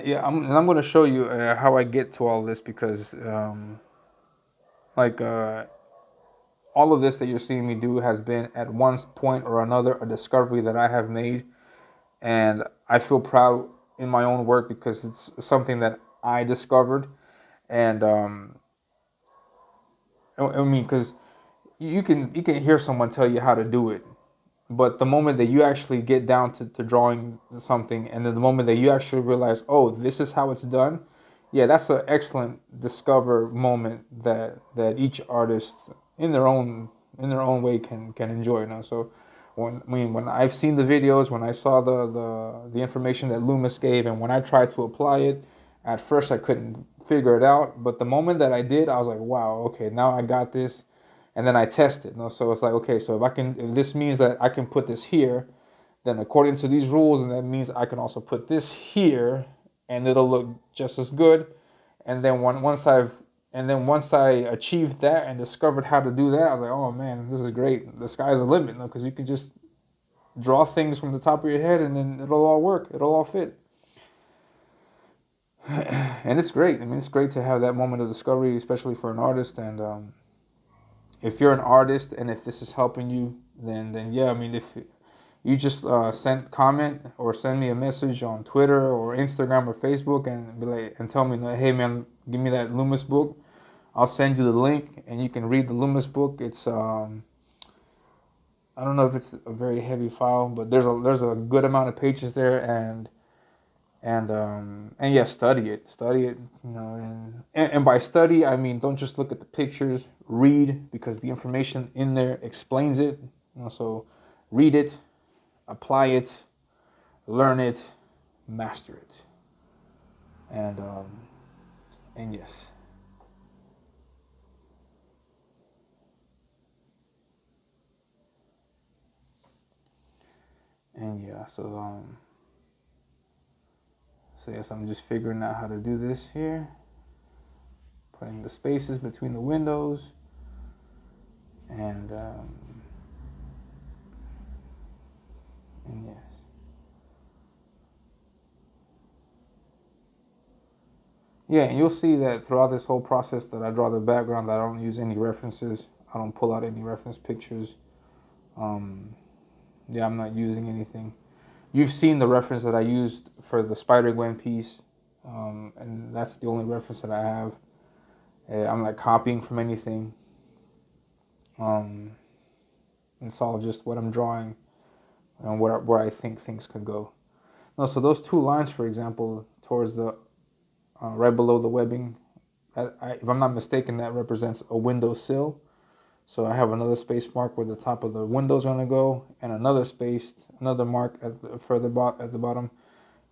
Yeah, I'm going to show you how I get to all this because, all of this that you're seeing me do has been at one point or another a discovery that I have made, and I feel proud in my own work because it's something that I discovered, and I mean, because you can hear someone tell you how to do it, but the moment that you actually get down to drawing something, and then the moment that you actually realize, oh, this is how it's done, yeah, that's an excellent discover moment that each artist in their own way can enjoy. So when I've seen the videos, when I saw the information that Loomis gave, and when I tried to apply it, at first I couldn't figure it out, but the moment that I did, I was like, wow, okay, now I got this. And then I test it. So it's like, okay, so if this means that I can put this here, then according to these rules, and that means I can also put this here, and it'll look just as good. And then once I achieved that and discovered how to do that, I was like, oh man, this is great. The sky's the limit, because you can just draw things from the top of your head, and then it'll all work. It'll all fit. And it's great. I mean, it's great to have that moment of discovery, especially for an artist. And if you're an artist and if this is helping you, then yeah, I mean, if you just comment or send me a message on Twitter or Instagram or Facebook and be like, and tell me, hey man, give me that Loomis book. I'll send you the link and you can read the Loomis book. It's I don't know if it's a very heavy file, but there's a good amount of pages there, and yeah, study it, and by study I mean don't just look at the pictures, read, because the information in there explains it. So read it, apply it, learn it, master it, and yes, And yeah, so yes, I'm just figuring out how to do this here, putting the spaces between the windows, and yes. Yeah, and you'll see that throughout this whole process that I draw the background, I don't use any references. I don't pull out any reference pictures. Um, yeah, I'm not using anything. You've seen the reference that I used for the Spider-Gwen piece, and that's the only reference that I have. I'm not copying from anything. It's all just what I'm drawing and where I think things could go. No, so those two lines, for example, towards the right below the webbing, if I'm not mistaken, that represents a window sill. So I have another space mark where the top of the window is going to go, and another mark at at the bottom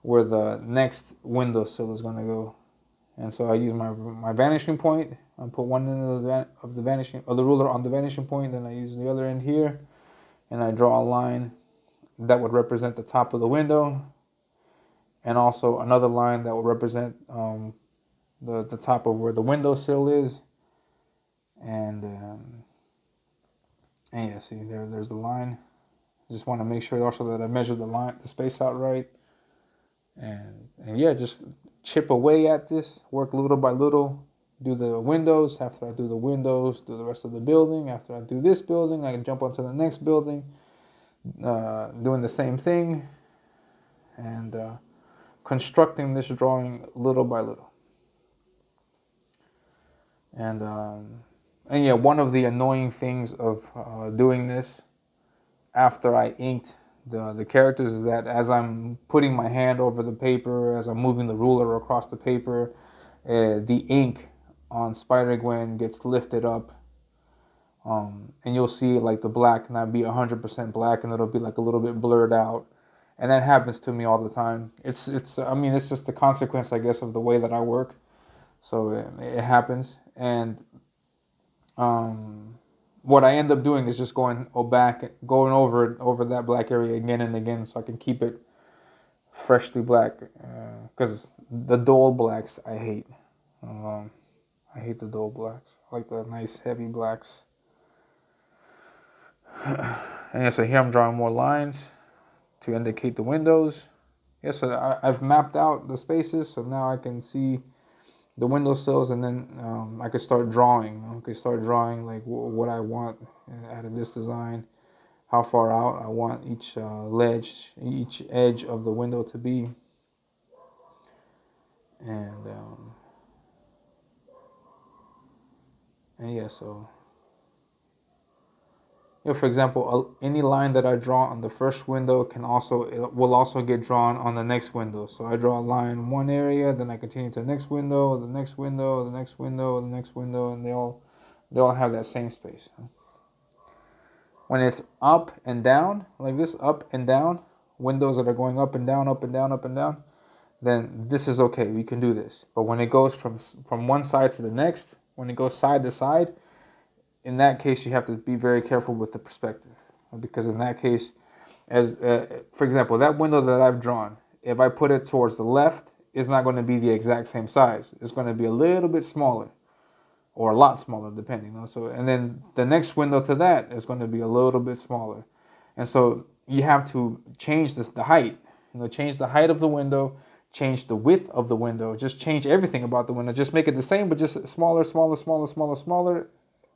where the next window sill is going to go. And so I use my vanishing point. I put one end of the ruler on the vanishing point, then I use the other end here, and I draw a line that would represent the top of the window, and also another line that would represent the top of where the windowsill is, and yeah, see there's the line. Just want to make sure also that I measure the space out right, and yeah, just chip away at this, work little by little. Do the windows. After I do the windows, do the rest of the building. After I do this building, I can jump onto the next building, doing the same thing, and constructing this drawing little by little. And yeah, one of the annoying things of doing this after I inked the characters is that as I'm putting my hand over the paper, as I'm moving the ruler across the paper, the ink on Spider-Gwen gets lifted up, and you'll see like the black not be 100% black, and it'll be like a little bit blurred out, and that happens to me all the time. I mean, it's just the consequence, I guess, of the way that I work. So it happens, and what I end up doing is just going over that black area again and again, so I can keep it freshly black. Because the dull blacks I hate. I hate the dull blacks. I like the nice heavy blacks. And yeah, so here I'm drawing more lines to indicate the windows. Yeah, so I've mapped out the spaces, so now I can see the windowsills, and then I could start drawing. I could start drawing like what I want out of this design, how far out I want each each edge of the window to be, and yeah. So for example, any line that I draw on the first window will also get drawn on the next window. So I draw a line in one area, then I continue to the next window, the next window, the next window, the next window, and they all have that same space. When it's up and down, like this, up and down, windows that are going up and down, up and down, up and down, then this is okay. We can do this. But when it goes from one side to the next, when it goes side to side, in that case, you have to be very careful with the perspective, because in that case, for example, that window that I've drawn, if I put it towards the left, it's not going to be the exact same size. It's going to be a little bit smaller, or a lot smaller, depending. So, and then the next window to that is going to be a little bit smaller, and so you have to change the height. Change the height of the window, change the width of the window, just change everything about the window. Just make it the same, but just smaller, smaller, smaller, smaller, smaller,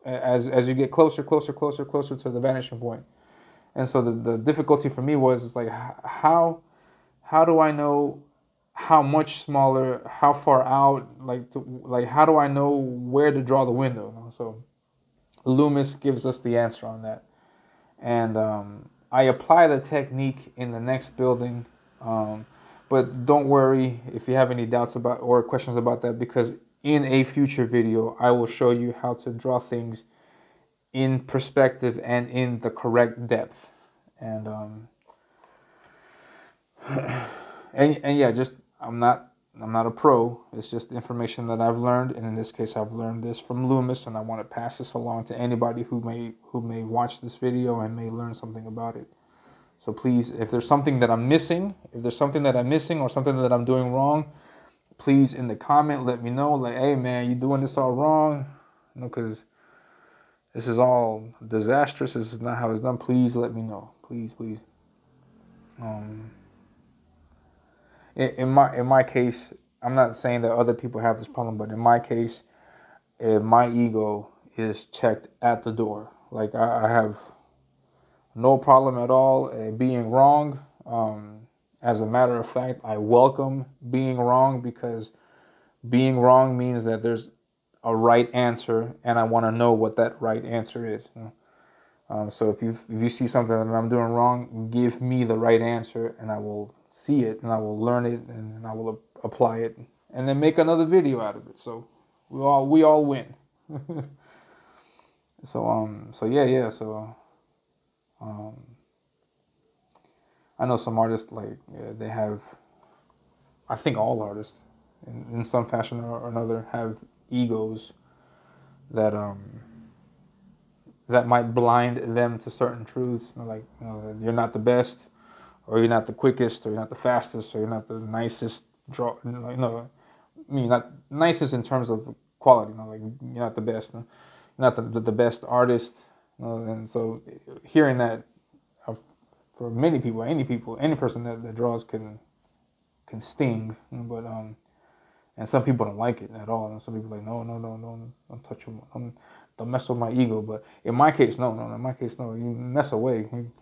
as you get closer, closer, closer, closer to the vanishing point. And so the difficulty for me was like how do I know how much smaller, how far out, like how do I know where to draw the window? So Loomis gives us the answer on that, and I apply the technique in the next building. But don't worry if you have any doubts about or questions about that, because in a future video I will show you how to draw things in perspective and in the correct depth, and and yeah, just I'm not a pro. It's just information that I've learned, and in this case, I've learned this from Loomis, and I want to pass this along to anybody who may watch this video and may learn something about it. So please, if there's something that I'm missing, or something that I'm doing wrong, please in the comment let me know. Like, hey man, you doing this all wrong, because this is all disastrous. This is not how it's done. Please let me know. Please, please. In my case, I'm not saying that other people have this problem, but in my case, my ego is checked at the door. Like I have no problem at all being wrong. As a matter of fact, I welcome being wrong, because being wrong means that there's a right answer, and I want to know what that right answer is. So if you see something that I'm doing wrong, give me the right answer, and I will see it, and I will learn it, and I will apply it, and then make another video out of it. So we all win. So yeah. So I know some artists, like they have. I think all artists, in some fashion or another, have egos that that might blind them to certain truths. Like, that you're not the best, or you're not the quickest, or you're not the fastest, or you're not the nicest draw. I mean, not nicest in terms of quality. Like you're not the best. You're not the best artist. And so hearing that, for many people, any person that draws can sting. But and some people don't like it at all. And some people are like, no, don't touch them, don't mess with my ego. But in my case, no. In my case, no. You mess away. And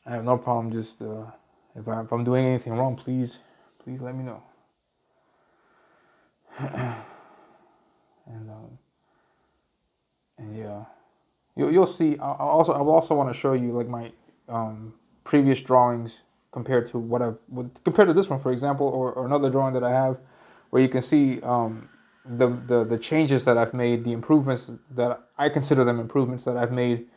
I have no problem. Just if I'm doing anything wrong, please let me know. And yeah, you'll see. I also want to show you like my previous drawings compared to compared to this one, for example, or another drawing that I have, where you can see the changes that I've made, the improvements that I consider them improvements that I've made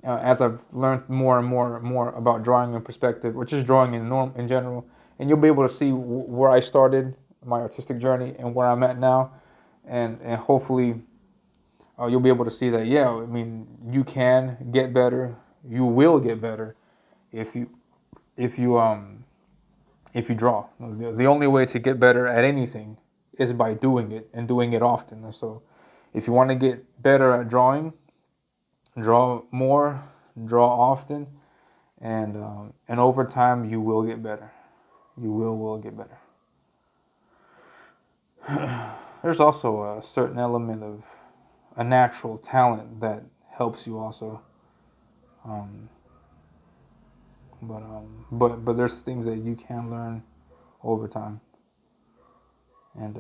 as I've learned more and more about drawing in perspective, or just drawing in general. And you'll be able to see where I started my artistic journey and where I'm at now, and hopefully you'll be able to see that. Yeah, I mean, you can get better. You will get better if you if you draw. The only way to get better at anything is by doing it, and doing it often. And so if you want to get better at drawing, draw more, draw often, and over time you will get better. You will get better. There's also a certain element of a natural talent that helps you also. But there's things that you can learn over time. And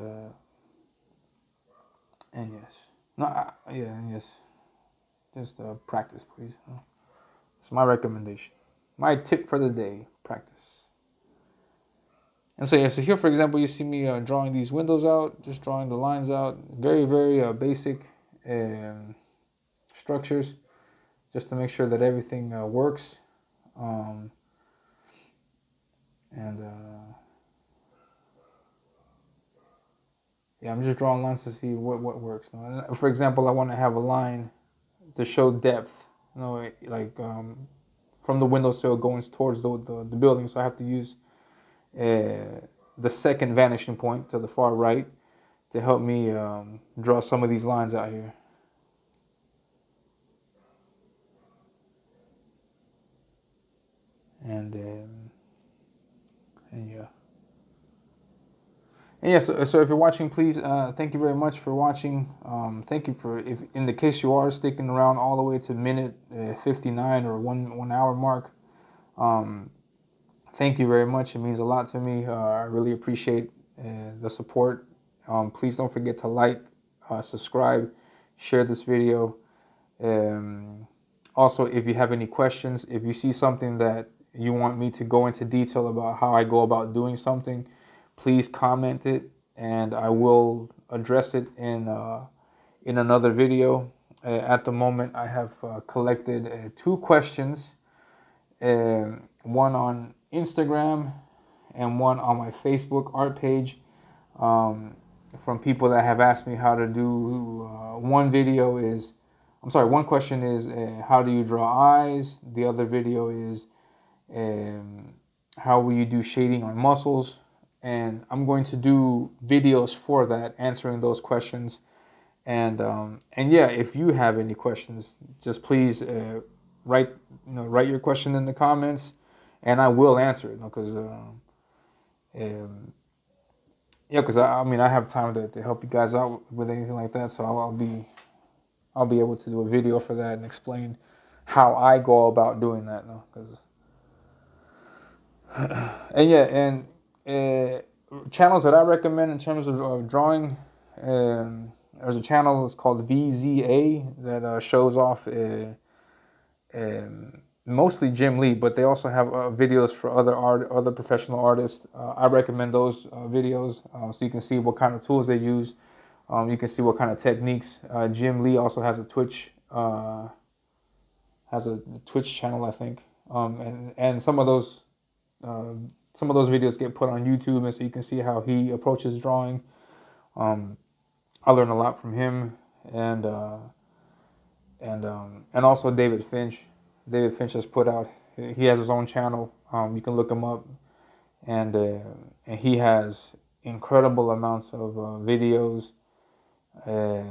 yes, no, yes, just practice, please. It's my recommendation, my tip for the day: practice. And so yeah, so here, for example, you see me drawing these windows out, just drawing the lines out, very basic structures, just to make sure that everything works. And yeah, I'm just drawing lines to see what works. For example, I want to have a line to show depth, like from the windowsill going towards the building. So I have to use the second vanishing point to the far right to help me draw some of these lines out here. And yeah. And yeah, so if you're watching, please, thank you very much for watching. Thank you for, if in the case you are sticking around all the way to minute 59 or 1 hour mark. Thank you very much. It means a lot to me. I really appreciate the support. Please don't forget to like, subscribe, share this video. Also, if you have any questions, if you see something that you want me to go into detail about how I go about doing something, please comment it, and I will address it in another video. At the moment, I have collected 2 questions, one on Instagram and one on my Facebook art page, from people that have asked me how to do. One video is I'm sorry. One question is how do you draw eyes? The other video is um, how will you do shading on muscles? And I'm going to do videos for that, answering those questions. And yeah, if you have any questions, just please write write your question in the comments, and I will answer it. Because um, yeah, because I mean I have time to help you guys out with anything like that, so I'll be able to do a video for that and explain how I go about doing that. No, because and yeah, and channels that I recommend in terms of drawing. There's a channel that's called VZA that shows off mostly Jim Lee, but they also have videos for other professional artists. I recommend those videos so you can see what kind of tools they use. You can see what kind of techniques. Jim Lee also has a Twitch channel, I think, and uh, some of those videos get put on YouTube, and so you can see how he approaches drawing. Um, I learned a lot from him, and and also David Finch. David Finch has put out. He has his own channel. You can look him up, and and he has incredible amounts of videos uh,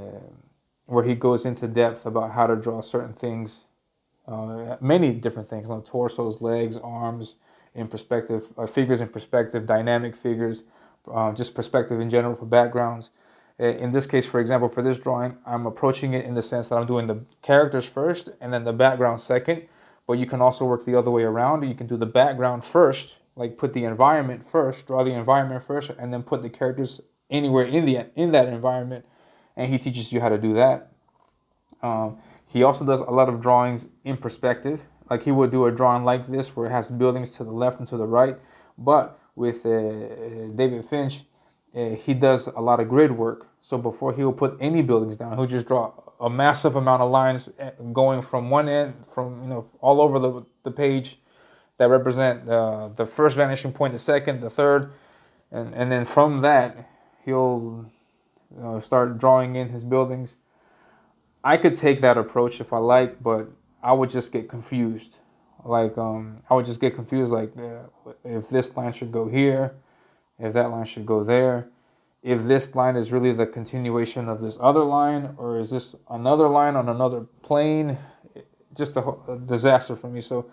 where he goes into depth about how to draw certain things, many different things, like torsos, legs, arms, in perspective, figures in perspective, dynamic figures, just perspective in general for backgrounds. In this case, for example, for this drawing, I'm approaching it in the sense that I'm doing the characters first and then the background second. But you can also work the other way around. You can do the background first, like put the environment first, draw the environment first, and then put the characters anywhere in that environment. And he teaches you how to do that. He also does a lot of drawings in perspective. Like he would do a drawing like this where it has buildings to the left and to the right. But with David Finch, he does a lot of grid work. So before he will put any buildings down, he'll just draw a massive amount of lines going from one end, from all over the page that represent the first vanishing point, the second, the third, and then from that he'll start drawing in his buildings. I could take that approach if I like, but I would just get confused. Like, I would just get confused, like, if this line should go here, if that line should go there, if this line is really the continuation of this other line, or is this another line on another plane? Just a disaster for me. So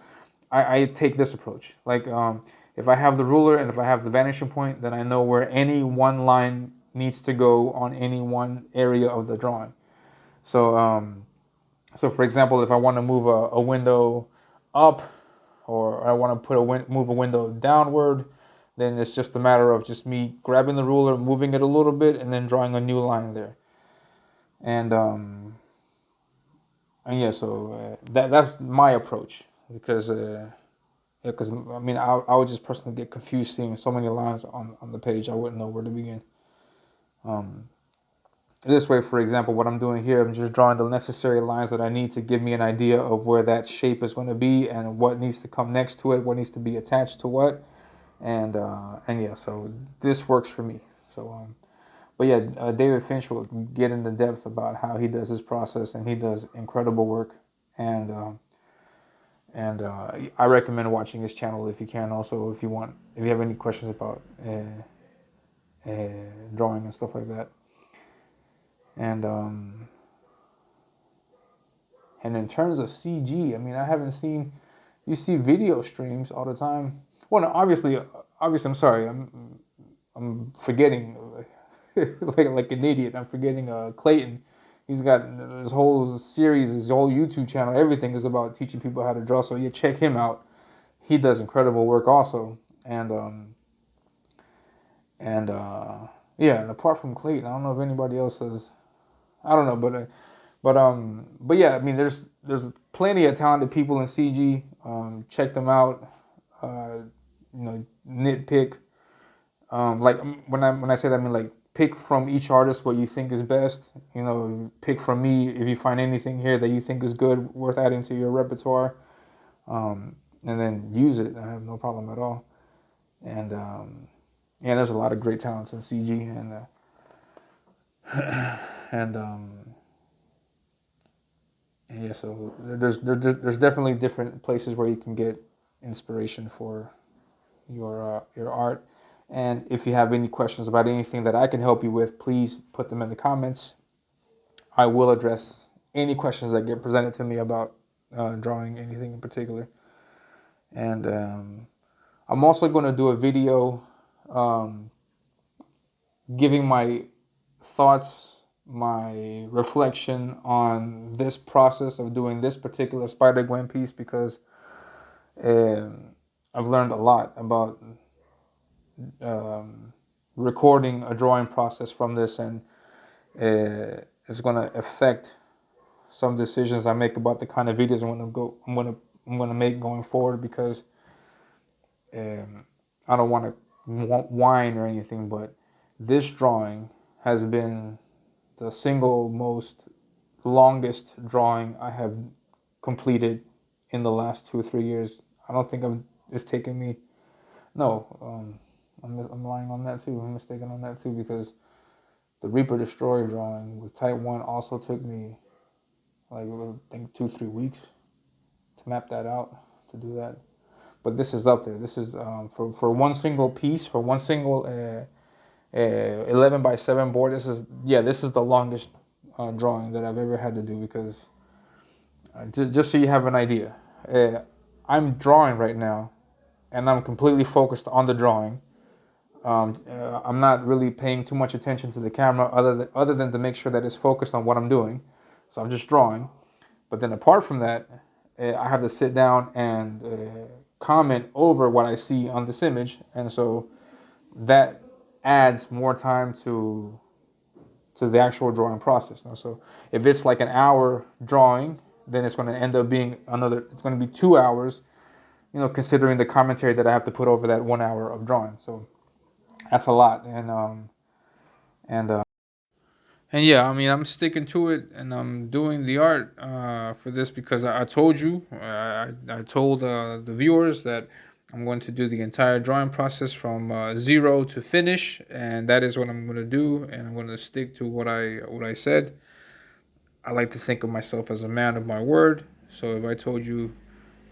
I take this approach. Like, if I have the ruler and if I have the vanishing point, then I know where any one line needs to go on any one area of the drawing. So, so for example, if I want to move a window up, or I want to move a window downward, then it's just a matter of just me grabbing the ruler, moving it a little bit, and then drawing a new line there. And yeah, so that's my approach, because I mean I would just personally get confused seeing so many lines on the page. I wouldn't know where to begin. This way, for example, what I'm doing here, I'm just drawing the necessary lines that I need to give me an idea of where that shape is going to be and what needs to come next to it, what needs to be attached to what, and yeah, so this works for me. So, but yeah, David Finch will get into depth about how he does his process, and he does incredible work, and I recommend watching his channel if you can. Also, if you have any questions about drawing and stuff like that. And and in terms of CG, I mean, I haven't seen. You see video streams all the time. Well, no, obviously, I'm sorry, I'm forgetting, like an idiot. I'm forgetting Clayton. He's got his whole series, his whole YouTube channel. Everything is about teaching people how to draw. So you check him out. He does incredible work also. And yeah. And apart from Clayton, I don't know if anybody else has. I don't know, but yeah, I mean, there's plenty of talented people in CG. Check them out. Uh, nitpick. Like when I say that, I mean like pick from each artist what you think is best. Pick from me if you find anything here that you think is good, worth adding to your repertoire, and then use it. I have no problem at all. And yeah, there's a lot of great talents in CG, and Yeah, so there's definitely different places where you can get inspiration for your art. And if you have any questions about anything that I can help you with, please put them in the comments. I will address any questions that get presented to me about drawing anything in particular. And I'm also going to do a video um, giving my thoughts, my reflection on this process of doing this particular Spider-Gwen piece, because I've learned a lot about um, recording a drawing process from this, and it's going to affect some decisions I make about the kind of videos I'm gonna make going forward, because I don't want to whine or anything, but this drawing has been the single most longest drawing I have completed in the last 2 or 3 years. I don't think it's taken me. No, I'm lying on that too. I'm mistaken on that too, because the Reaper Destroyer drawing with Type One also took me like, I think 2 3 weeks to map that out, to do that. But this is up there. This is for one single piece, for one single 11 by 7 board. This is the longest drawing that I've ever had to do, because just so you have an idea, I'm drawing right now, and I'm completely focused on the drawing. I'm not really paying too much attention to the camera, other than to make sure that it's focused on what I'm doing. So I'm just drawing. But then apart from that, I have to sit down and comment over what I see on this image, and so that adds more time to the actual drawing process. So if it's like an hour drawing, then it's going to end up being it's going to be 2 hours, considering the commentary that I have to put over that 1 hour of drawing. So that's a lot. And And yeah, I mean, I'm sticking to it, and I'm doing the art for this, because I told you, I told the viewers that I'm going to do the entire drawing process from zero to finish, and that is what I'm going to do, and I'm going to stick to what I said. I like to think of myself as a man of my word, so if I told you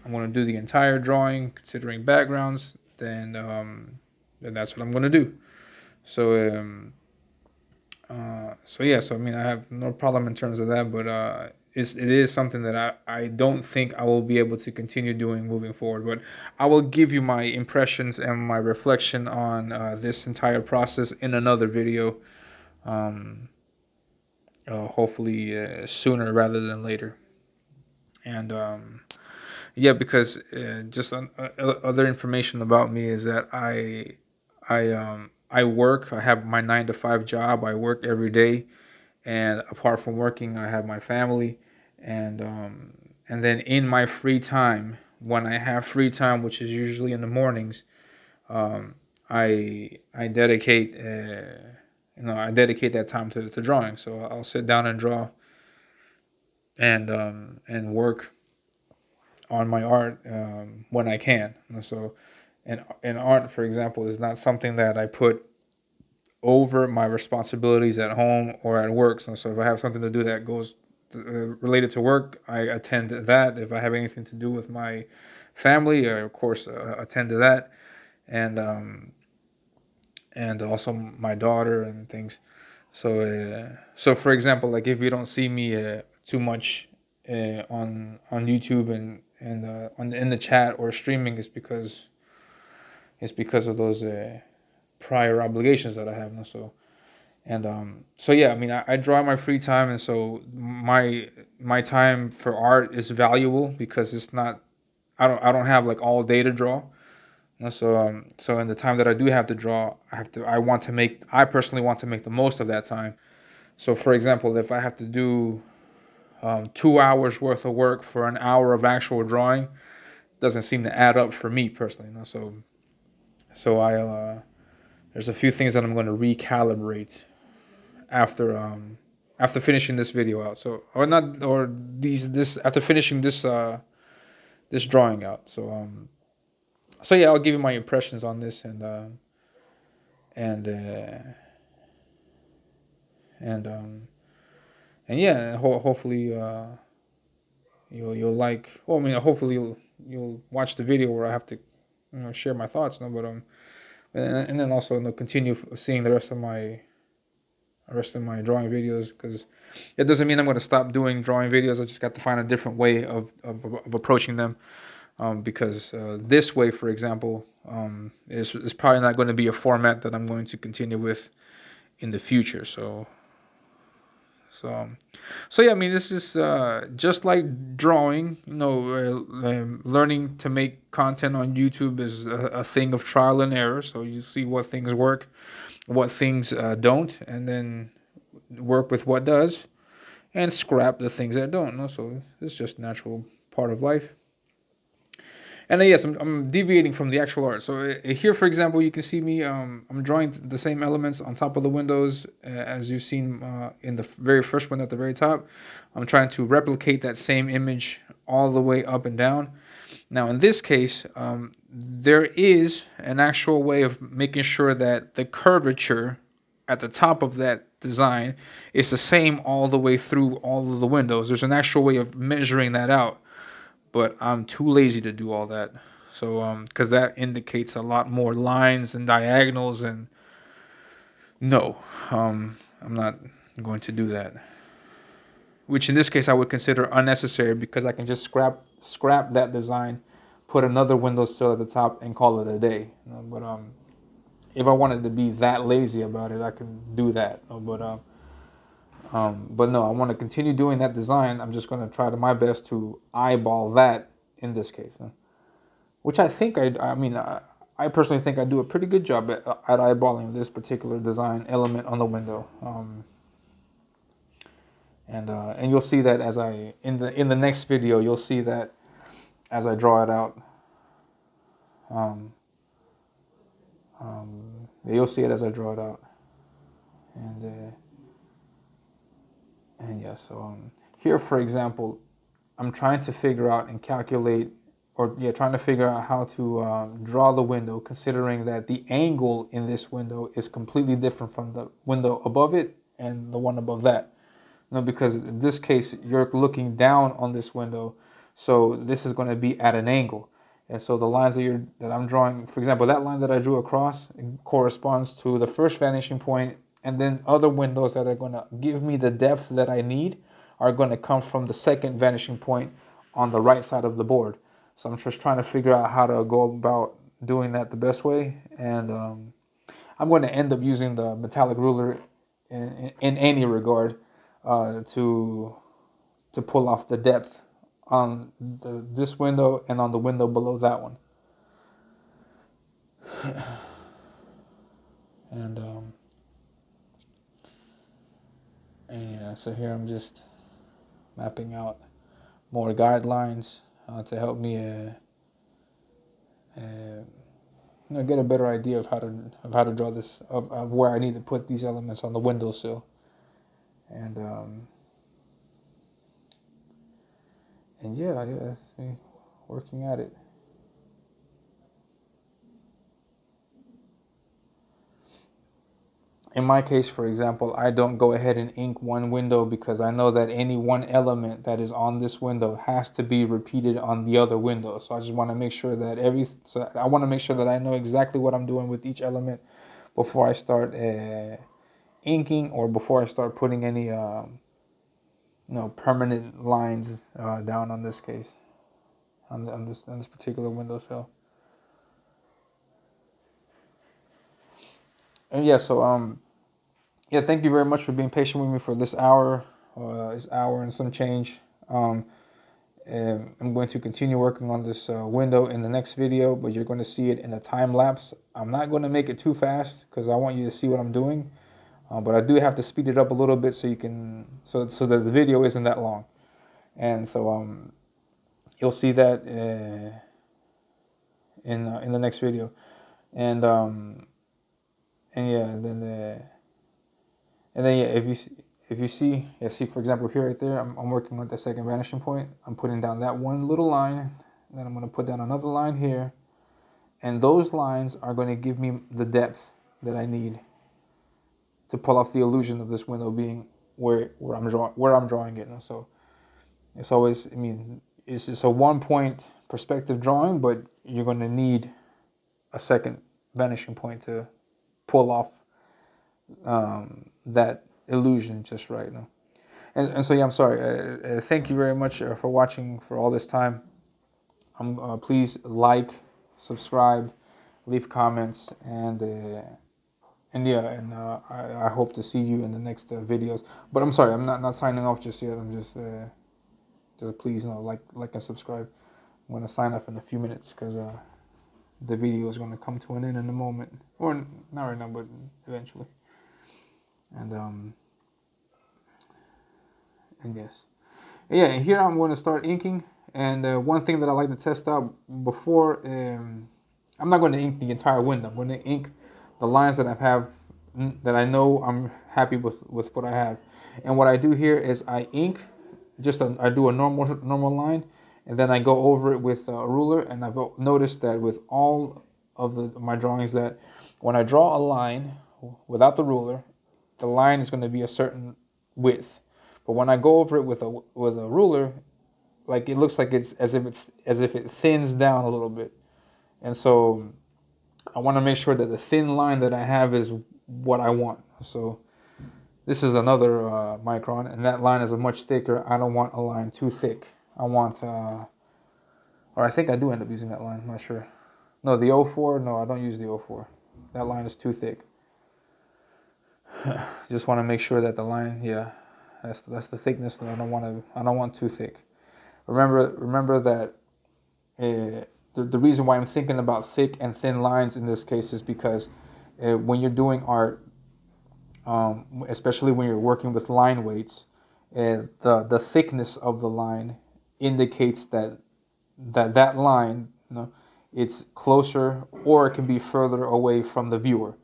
I'm going to do the entire drawing, considering backgrounds, then that's what I'm going to do. So. So yeah, so I mean, I have no problem in terms of that, but it is something that I don't think I will be able to continue doing moving forward. But I will give you my impressions and my reflection on this entire process in another video, um, hopefully sooner rather than later. And yeah, because just other information about me is that I work. I have my 9 to 5 job. I work every day, and apart from working, I have my family, and and then in my free time, when I have free time, which is usually in the mornings, um, I dedicate I dedicate that time to drawing. So I'll sit down and draw, and work on my art when I can. And so, and art, for example, is not something that I put over my responsibilities at home or at work. So if I have something to do that goes related to work, I attend to that. If I have anything to do with my family, I of course attend to that, and and also my daughter and things. So for example, like if you don't see me too much on YouTube and in the chat or streaming, it's because of those prior obligations that I have. So yeah, I mean, I draw in my free time, and so my time for art is valuable, because it's not I don't have like all day to draw. So in the time that I do have to draw, I personally want to make the most of that time. So for example, if I have to do 2 hours worth of work for an hour of actual drawing, doesn't seem to add up for me personally. So I there's a few things that I'm going to recalibrate after after finishing this video out. So or not or these this after finishing this drawing out. So yeah, I'll give you my impressions on this, and and yeah, hopefully you'll like. Well, I mean, hopefully you'll watch the video where I have to, share my thoughts. No, but and then also continue seeing the rest of my drawing videos, because it doesn't mean I'm going to stop doing drawing videos. I just got to find a different way of approaching them, because this way, for example, is probably not going to be a format that I'm going to continue with in the future. So, so yeah, I mean, this is just like drawing. Learning to make content on YouTube is a thing of trial and error. So you see what things work, what things don't, and then work with what does, and scrap the things that don't. No? So it's just natural part of life. And yes, I'm deviating from the actual art. So here, for example, you can see me. I'm drawing the same elements on top of the windows as you've seen in the very first one at the very top. I'm trying to replicate that same image all the way up and down. Now, in this case, there is an actual way of making sure that the curvature at the top of that design is the same all the way through all of the windows. There's an actual way of measuring that out, but I'm too lazy to do all that. So, because that indicates a lot more lines and diagonals, and no, I'm not going to do that. Which in this case I would consider unnecessary, because I can just scrap that design, put another window sill at the top, and call it a day. But if I wanted to be that lazy about it, I can do that. But no, I want to continue doing that design. I'm just going to try to my best to eyeball that in this case, which I think I personally think I do a pretty good job at eyeballing this particular design element on the window. And you'll see that as in the next video, you'll see that as I draw it out. You'll see it as I draw it out, and yeah. So here, for example, I'm trying to figure out and calculate, trying to figure out how to draw the window, considering that the angle in this window is completely different from the window above it and the one above that. Because in this case, you're looking down on this window, so this is going to be at an angle. And so the lines that I'm drawing, for example, that line that I drew across corresponds to the first vanishing point, and then other windows that are going to give me the depth that I need are going to come from the second vanishing point on the right side of the board. So I'm just trying to figure out how to go about doing that the best way, and I'm going to end up using the metallic ruler in any regard to pull off the depth on this window and on the window below that one. And yeah, so here I'm just mapping out more guidelines to help me get a better idea of how to draw this, of where I need to put these elements on the windowsill. And yeah, that's me working at it. In my case, for example, I don't go ahead and ink one window, because I know that any one element that is on this window has to be repeated on the other window. So I just want to make sure that I know exactly what I'm doing with each element before I start inking, or before I start putting any permanent lines down on this case, on this particular windowsill. And yeah, so thank you very much for being patient with me for this hour and some change. And I'm going to continue working on this window in the next video, but you're going to see it in a time lapse. I'm not going to make it too fast, because I want you to see what I'm doing, but I do have to speed it up a little bit so that the video isn't that long. And so you'll see that in the next video, and yeah, and then yeah, if you see, for example, here right there, I'm working with the second vanishing point. I'm putting down that one little line, then I'm going to put down another line here, and those lines are going to give me the depth that I need to pull off the illusion of this window being where I'm drawing it. So It's always, I mean, it's a 1 point perspective drawing, but you're going to need a second vanishing point to pull off that illusion just right now. And so yeah, I'm sorry. Thank you very much for watching for all this time. Please like, subscribe, leave comments, and yeah, and I hope to see you in the next videos. But I'm sorry, I'm not signing off just yet. I'm just please like and subscribe. I'm gonna sign off in a few minutes because the video is gonna come to an end in a moment, or not right now, but eventually. And yes, yeah. And here I'm going to start inking. And one thing that I like to test out before, I'm not going to ink the entire window. I'm going to ink the lines that I have, that I know I'm happy with what I have. And what I do here is I ink I do a normal line, and then I go over it with a ruler. And I've noticed that with all of my drawings, that when I draw a line without the ruler, the line is going to be a certain width. But when I go over it with a ruler, like it looks like it's as if it thins down a little bit. And so I want to make sure that the thin line that I have is what I want. So this is another micron, and that line is a much thicker. I don't want a line too thick. I want, or I think I do end up using that line. I'm not sure. No, the 04. No, I don't use the 04. That line is too thick. Just want to make sure that the line, yeah, that's the thickness that I don't want too thick. Remember that the reason why I'm thinking about thick and thin lines in this case is because when you're doing art, especially when you're working with line weights, the thickness of the line indicates that line, it's closer or it can be further away from the viewer.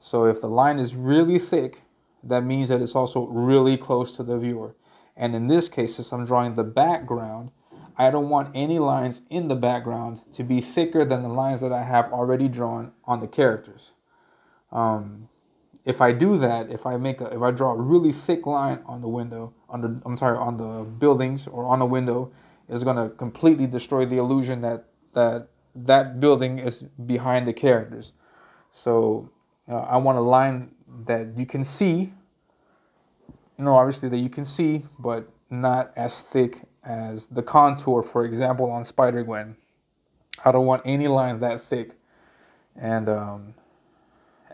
So if the line is really thick, that means that it's also really close to the viewer. And in this case, since I'm drawing the background, I don't want any lines in the background to be thicker than the lines that I have already drawn on the characters. If I do that, if I draw a really thick line on the window, on the buildings or on the window, it's going to completely destroy the illusion that building is behind the characters. So I want a line that you can see, obviously that you can see, but not as thick as the contour, for example, on Spider-Gwen. I don't want any line that thick. And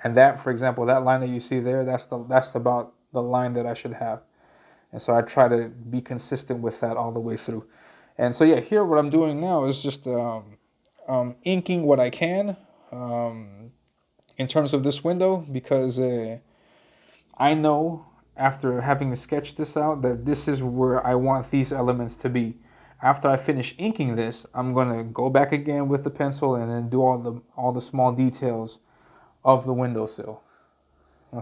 that, for example, that line that you see there, that's about the line that I should have. And so I try to be consistent with that all the way through. And so yeah, here what I'm doing now is just inking what I can in terms of this window, because I know after having sketched this out that this is where I want these elements to be. After I finish inking this, I'm going to go back again with the pencil and then do all the small details of the windowsill.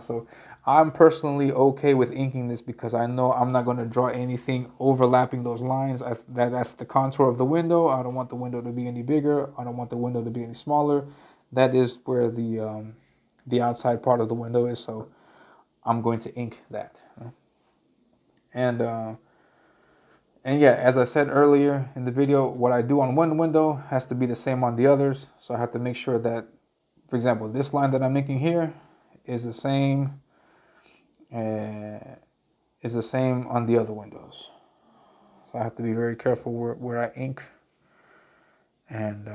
So I'm personally okay with inking this because I know I'm not going to draw anything overlapping those lines. That's the contour of the window. I don't want the window to be any bigger. I don't want the window to be any smaller. That is where the outside part of the window is. So I'm going to ink that. And yeah, as I said earlier in the video, what I do on one window has to be the same on the others. So I have to make sure that, for example, this line that I'm inking here is the same on the other windows. So I have to be very careful where I ink. And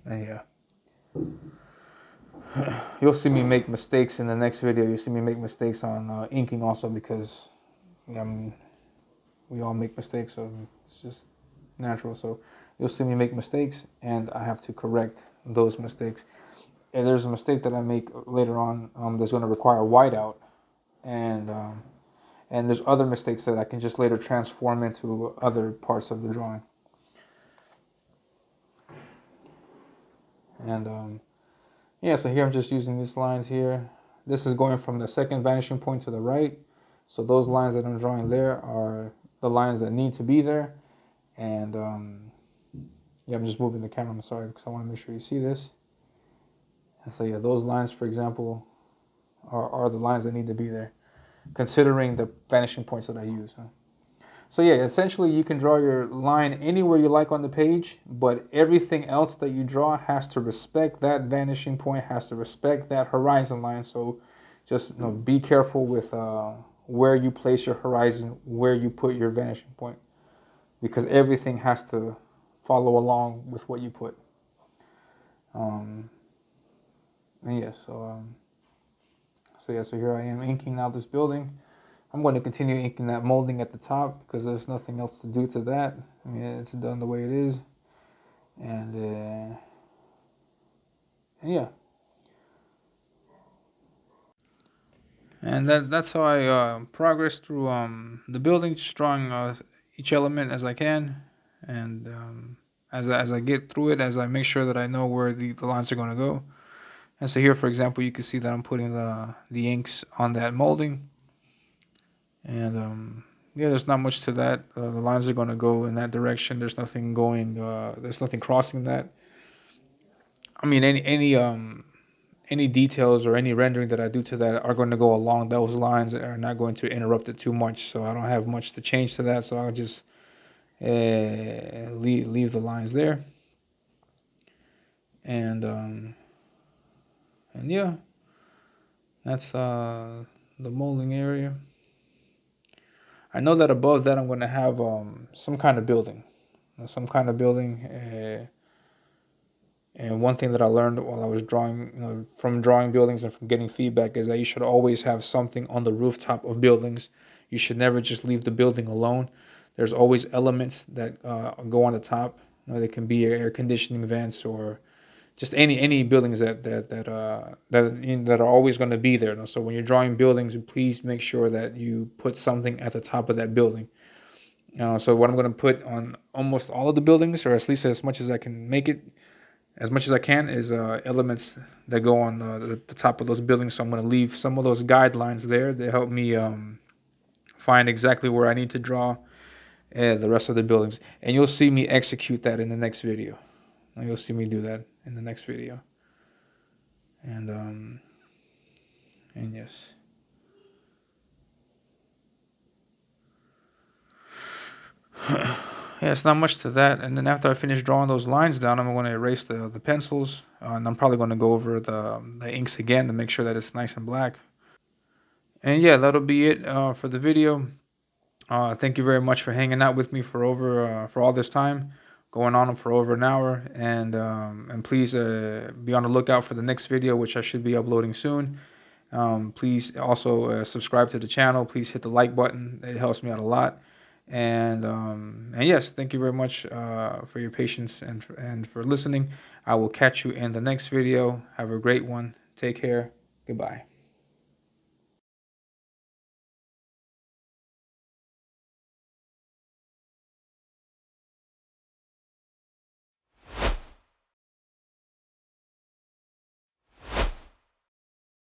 yeah. You'll see me make mistakes in the next video. You'll see me make mistakes on inking also, because we all make mistakes, so it's just natural. So you'll see me make mistakes, and I have to correct those mistakes. And there's a mistake that I make later on that's going to require whiteout, and there's other mistakes that I can just later transform into other parts of the drawing. And yeah, so here I'm just using these lines here. This is going from the second vanishing point to the right. So those lines that I'm drawing there are the lines that need to be there. And yeah, I'm just moving the camera, I'm sorry, because I want to make sure you see this. And so yeah, those lines, for example, are the lines that need to be there, considering the vanishing points that I use. So yeah, essentially you can draw your line anywhere you like on the page, but everything else that you draw has to respect that vanishing point, has to respect that horizon line. So just be careful with where you place your horizon, where you put your vanishing point, because everything has to follow along with what you put. Um, and yeah, so here I am inking out this building. I'm going to continue inking that molding at the top because there's nothing else to do to that. I mean, it's done the way it is, and yeah, and that's how I progress through the building, just drawing each element as I can, and as I get through it, as I make sure that I know where the lines are going to go. And so here, for example, you can see that I'm putting the inks on that molding, and yeah, there's not much to that. The lines are going to go in that direction. There's nothing going. There's nothing crossing that. I mean, any details or any rendering that I do to that are going to go along those lines that are not going to interrupt it too much. So I don't have much to change to that. So I'll just leave the lines there, and and yeah, that's the molding area. I know that above that I'm going to have some kind of building, some kind of building. And one thing that I learned while I was drawing, from drawing buildings and from getting feedback, is that you should always have something on the rooftop of buildings. You should never just leave the building alone. There's always elements that go on the top. They can be air conditioning vents or just any buildings that are always going to be there. So when you're drawing buildings, please make sure that you put something at the top of that building. So what I'm going to put on almost all of the buildings, or at least as much as I can make it, as much as I can, is elements that go on the top of those buildings. So I'm going to leave some of those guidelines there that help me find exactly where I need to draw the rest of the buildings. And you'll see me execute that in the next video. You'll see me do that in the next video. And and yes. Yeah, it's not much to that. And then after I finish drawing those lines down, I'm going to erase the pencils. And I'm probably going to go over the inks again to make sure that it's nice and black. And yeah, that'll be it for the video. Thank you very much for hanging out with me for all this time, going on for over an hour, and please be on the lookout for the next video, which I should be uploading soon. Please also subscribe to the channel. Please hit the like button; it helps me out a lot. And yes, thank you very much for your patience and for listening. I will catch you in the next video. Have a great one. Take care. Goodbye.